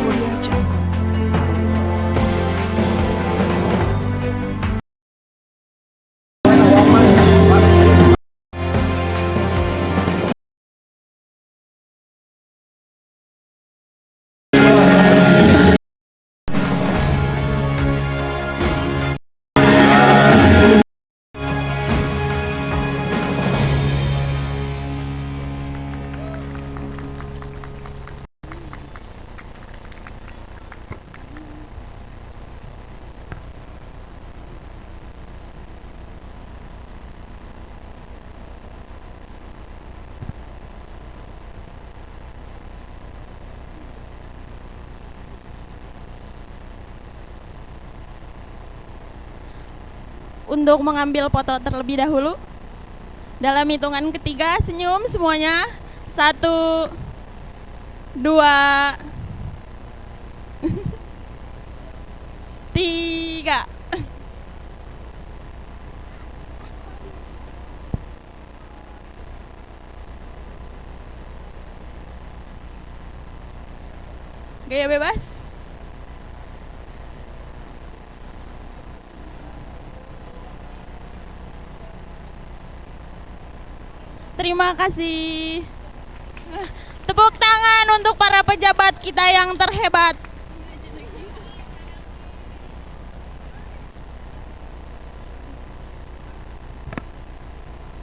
Audio Jungle. Untuk mengambil foto terlebih dahulu. Dalam hitungan ketiga, senyum semuanya. 1, 2, 3. Gaya bebas. Terima kasih. Tepuk tangan untuk para pejabat kita yang terhebat.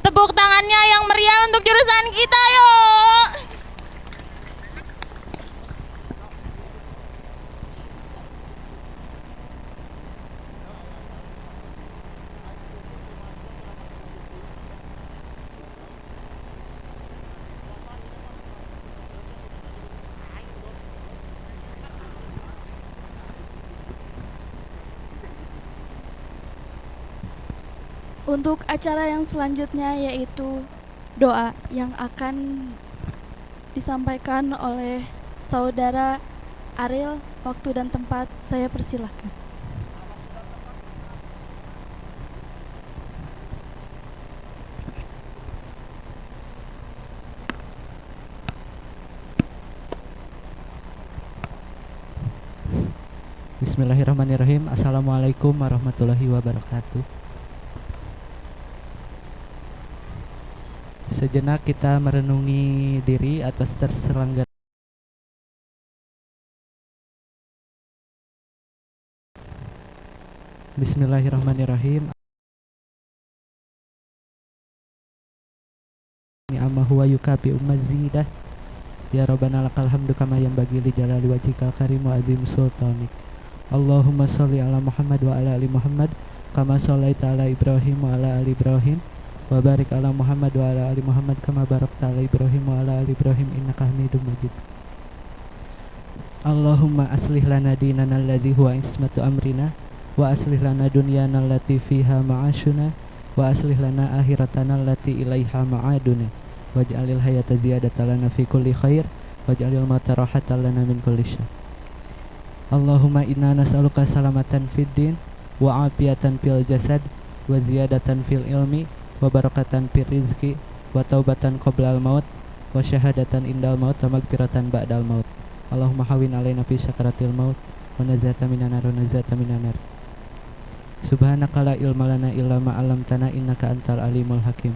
Tepuk tangannya yang meriah untuk jurusan kita, yuk. Untuk acara yang selanjutnya yaitu doa yang akan disampaikan oleh saudara Ariel. Waktu dan tempat saya persilahkan. Bismillahirrahmanirrahim. Assalamualaikum warahmatullahi wabarakatuh. Sejenak kita merenungi diri atas terselenggara Bismillahirrahmanirrahim. Ni'amahu wa yukabi umazidah. Ya Rabbana lakal hamdu kama yanbaghi li jalali wajhikal karim wa azim sultanik. Allahumma sholli ala Muhammad wa ala ali Muhammad kama shallaita ala Ibrahim wa ala ali Ibrahim wa barik ala Muhammad wa ala ali Muhammad kama barakta ala Ibrahim wa ala ali Ibrahim innaka Hamidum Majid. Allahumma aslih lana dinana alladzi huwa ismatu amrina wa aslih lana dunyana allati fiha ma'ashuna wa aslih lana akhiratana allati ilaiha ma'aduna waj'alil hayata ziyadatan lana fi kulli khair waj'alil mauta rahatan lana min kulli syarr. Allahumma inna nas'aluka salamatan fid din wa afiatan fil jasad wa ziyadatan fil ilmi wa barakatan fil rizqi wa taubatan qoblal maut wa syahadatan indal maut wa magfiratan ba'dal maut. Allahumma hawin alaina fi sakaratil maut wa nazata minan nar wa nazata minan nar. Subhanaka la ilma lana illa ma 'allamtana innaka antal alimul hakim.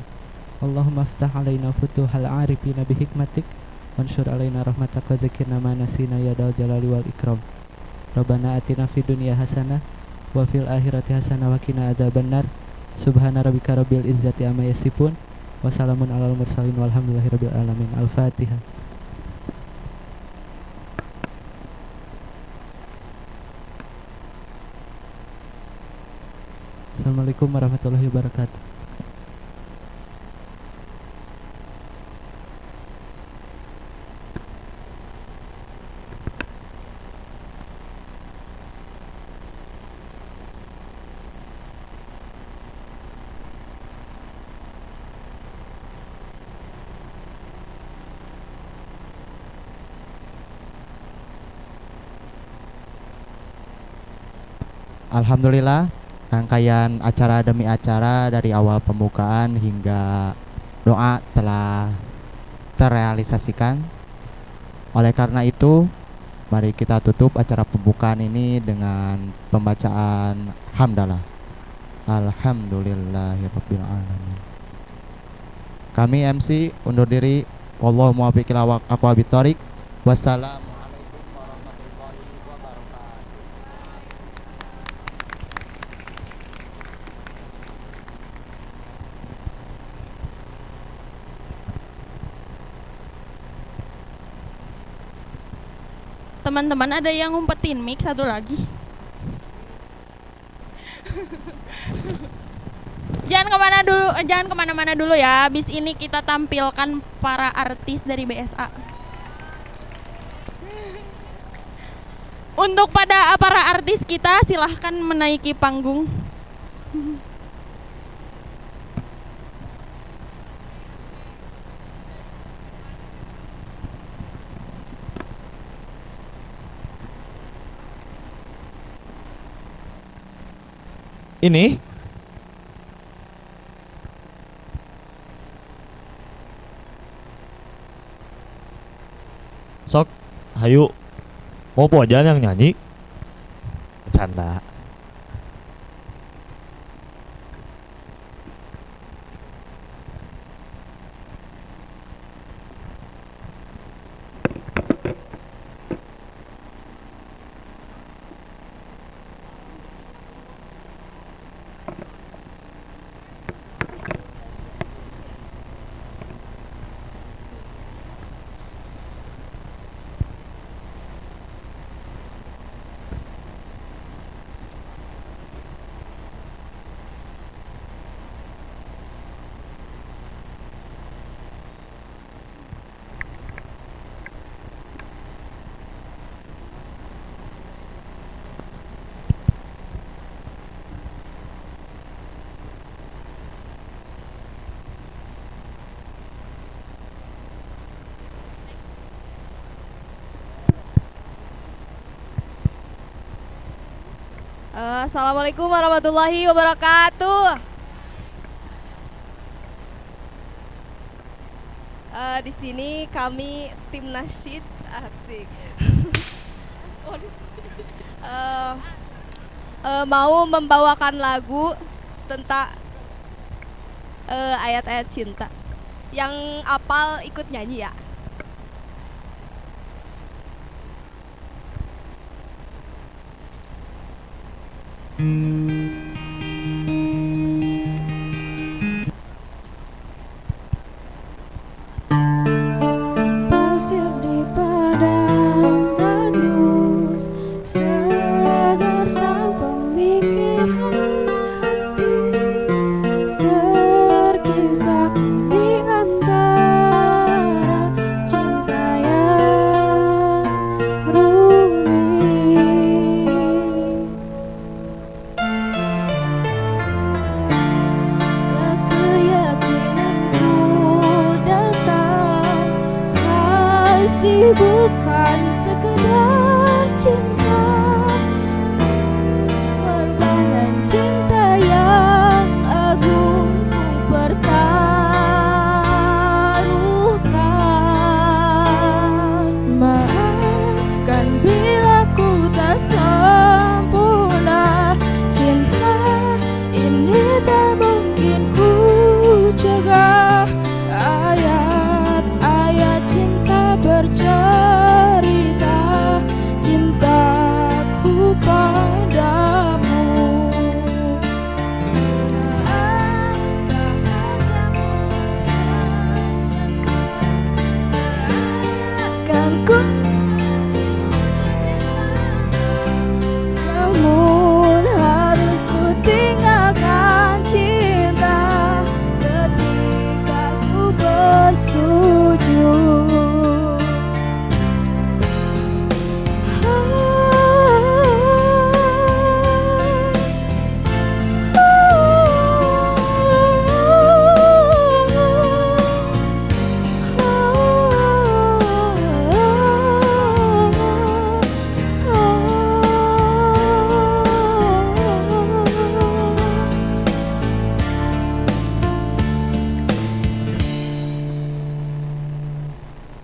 Allahumma aftah alaina futuhal arifina bi hikmatik wansur alaina rahmataka zakirna ma nasina ya dal jalali wal ikram. Rabbana atina fid dunya hasanah wa fil akhirati hasanah wa qina adzabannar. Subhana rabbika rabbil izzati amma yasifun wa salamun alal mursalin walhamdulillahi rabbil alamin. Al-Fatihah. Assalamualaikum warahmatullahi wabarakatuh. Alhamdulillah, rangkaian acara demi acara dari awal pembukaan hingga doa telah terrealisasikan. Oleh karena itu, mari kita tutup acara pembukaan ini dengan pembacaan hamdalah. Alhamdulillahirabbil alamin. Kami MC undur diri. Wallahu muwaffiq ila aqwamit thoriq. Wassalamu. Teman-teman ada yang ngumpetin mic satu lagi. Jangan kemana-mana dulu ya. Habis ini kita tampilkan para artis dari BSA. Untuk para artis kita silahkan menaiki panggung. Ini sok, hayu, mau pojan yang nyanyi? Bercanda. Assalamualaikum warahmatullahi wabarakatuh. Di sini kami tim nasyid asik. Mau membawakan lagu tentang ayat-ayat cinta. Yang apal ikut nyanyi ya. Pasir di di antara cinta yang rumit. Keyakinanku datang, kasih bukan sekedar cinta, pengorbanan cinta yang agung ku pertaruhkan. Maafkan bila ku tak sempurna, cinta ini tak mungkin ku cegah. Ayat-ayat cinta bercerita cintaku padamu. Seakan ku namun harus ku tinggalkan cinta ketika ku bersujud.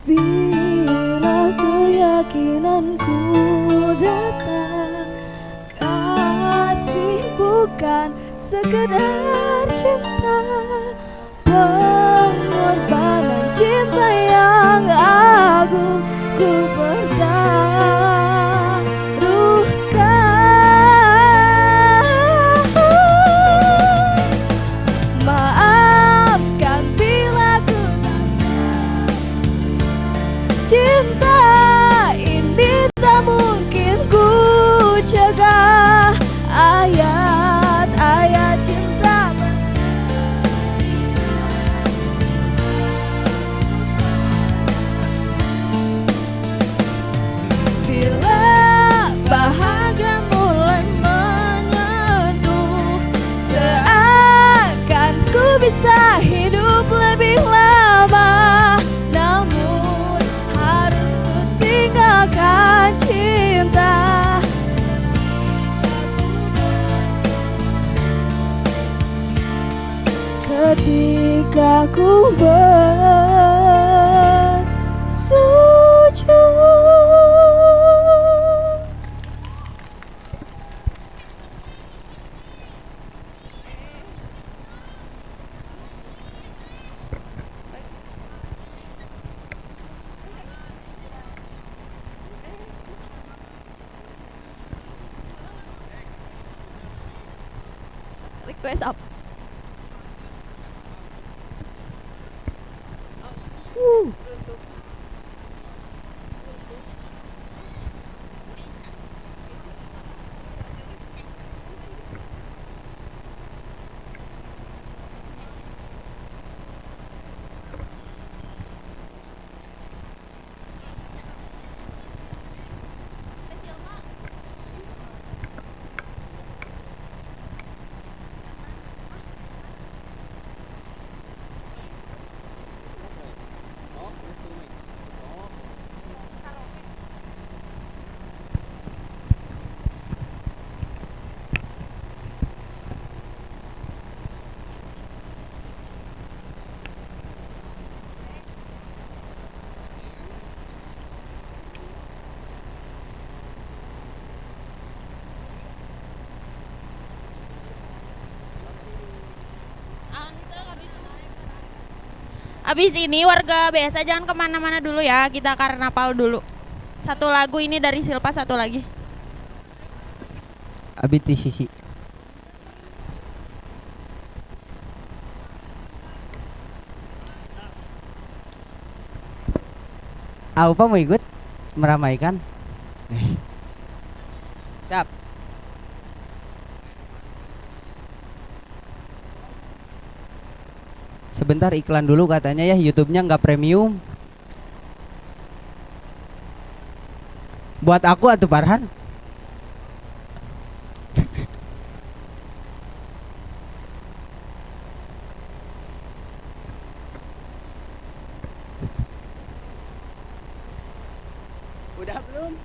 Bila keyakinanku datang, kasih bukan sekedar cinta, pengorbanan cinta yang agung ku pertaruhkan. Maafkan bila ku tak cinta ini tak mungkin ku cegah. Ayat-ayat cinta bila bahagia mulai menyeduh, seakan ku bisa hidup lebih lama, namun harus ku tinggalkan cinta ketika ku bersujud. Request up. Abis ini warga biasa jangan kemana-mana dulu ya, kita karnaval dulu. Satu lagu ini dari Silpa, satu lagi. Abis di sisi. Aupa mau ikut meramaikan? Siap. bentar iklan dulu katanya ya, YouTube-nya nggak premium. Buat aku atuh Farhan. Udah belum?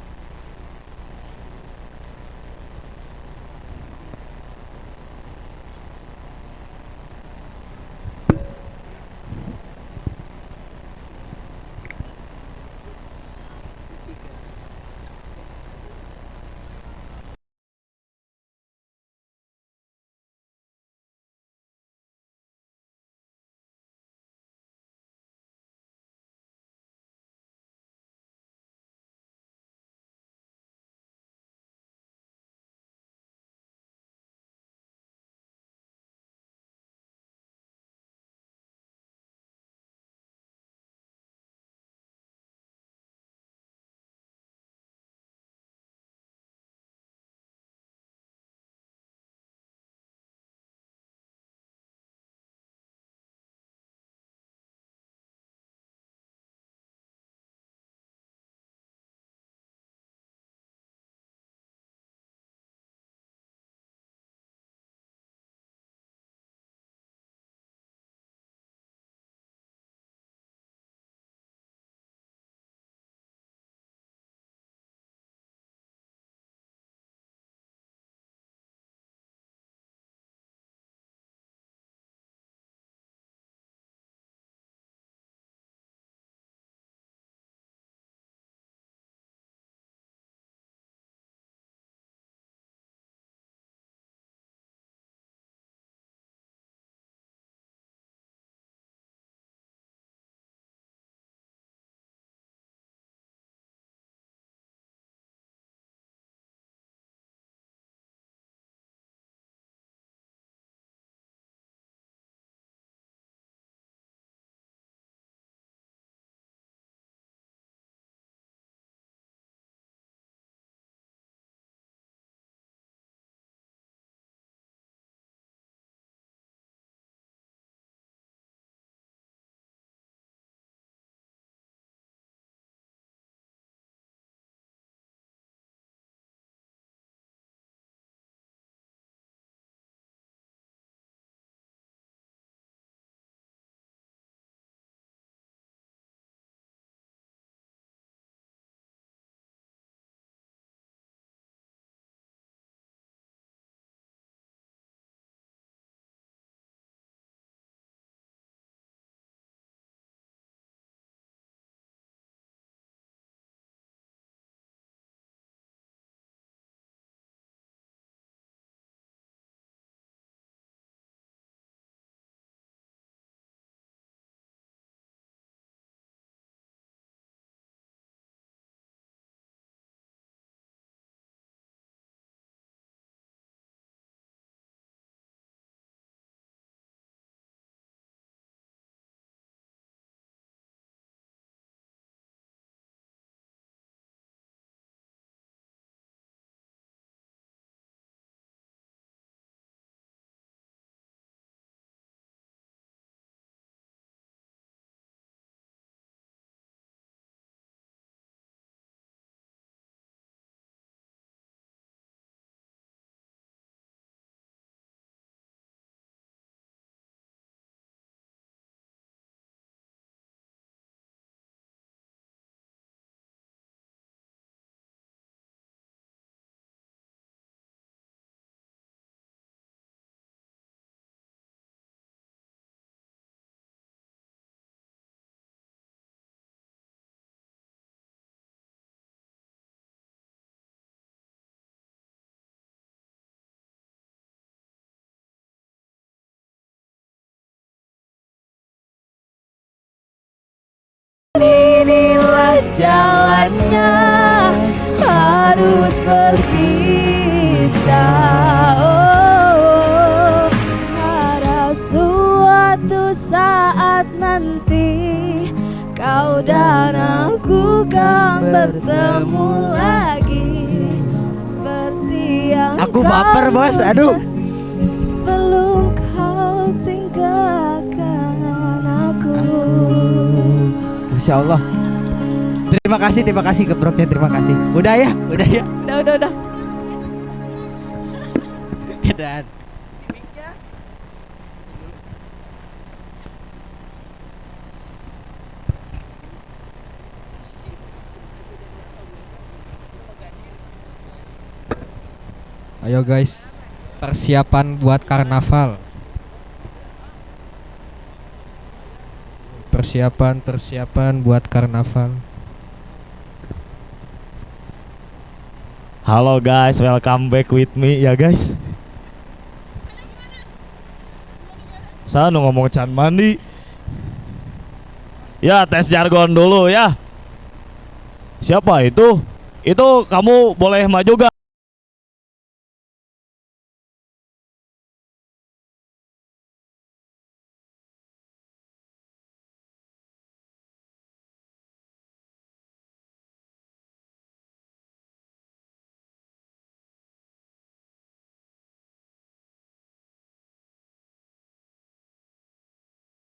Inilah jalannya, harus berpisah. Oh, pada suatu saat nanti kau dan aku kan bertemu lagi, seperti yang Aku baper bos, aduh. sebelum kau tinggalkan. Masya Allah. Terima kasih geproknya, terima kasih. Udah ya. Udah. Dan Ayo guys, persiapan buat karnaval. Persiapan buat karnaval. Halo guys, welcome back with me ya guys. Saya ngomong can mandi. Ya, tes jargon dulu ya. Siapa itu? Itu kamu boleh maju gak?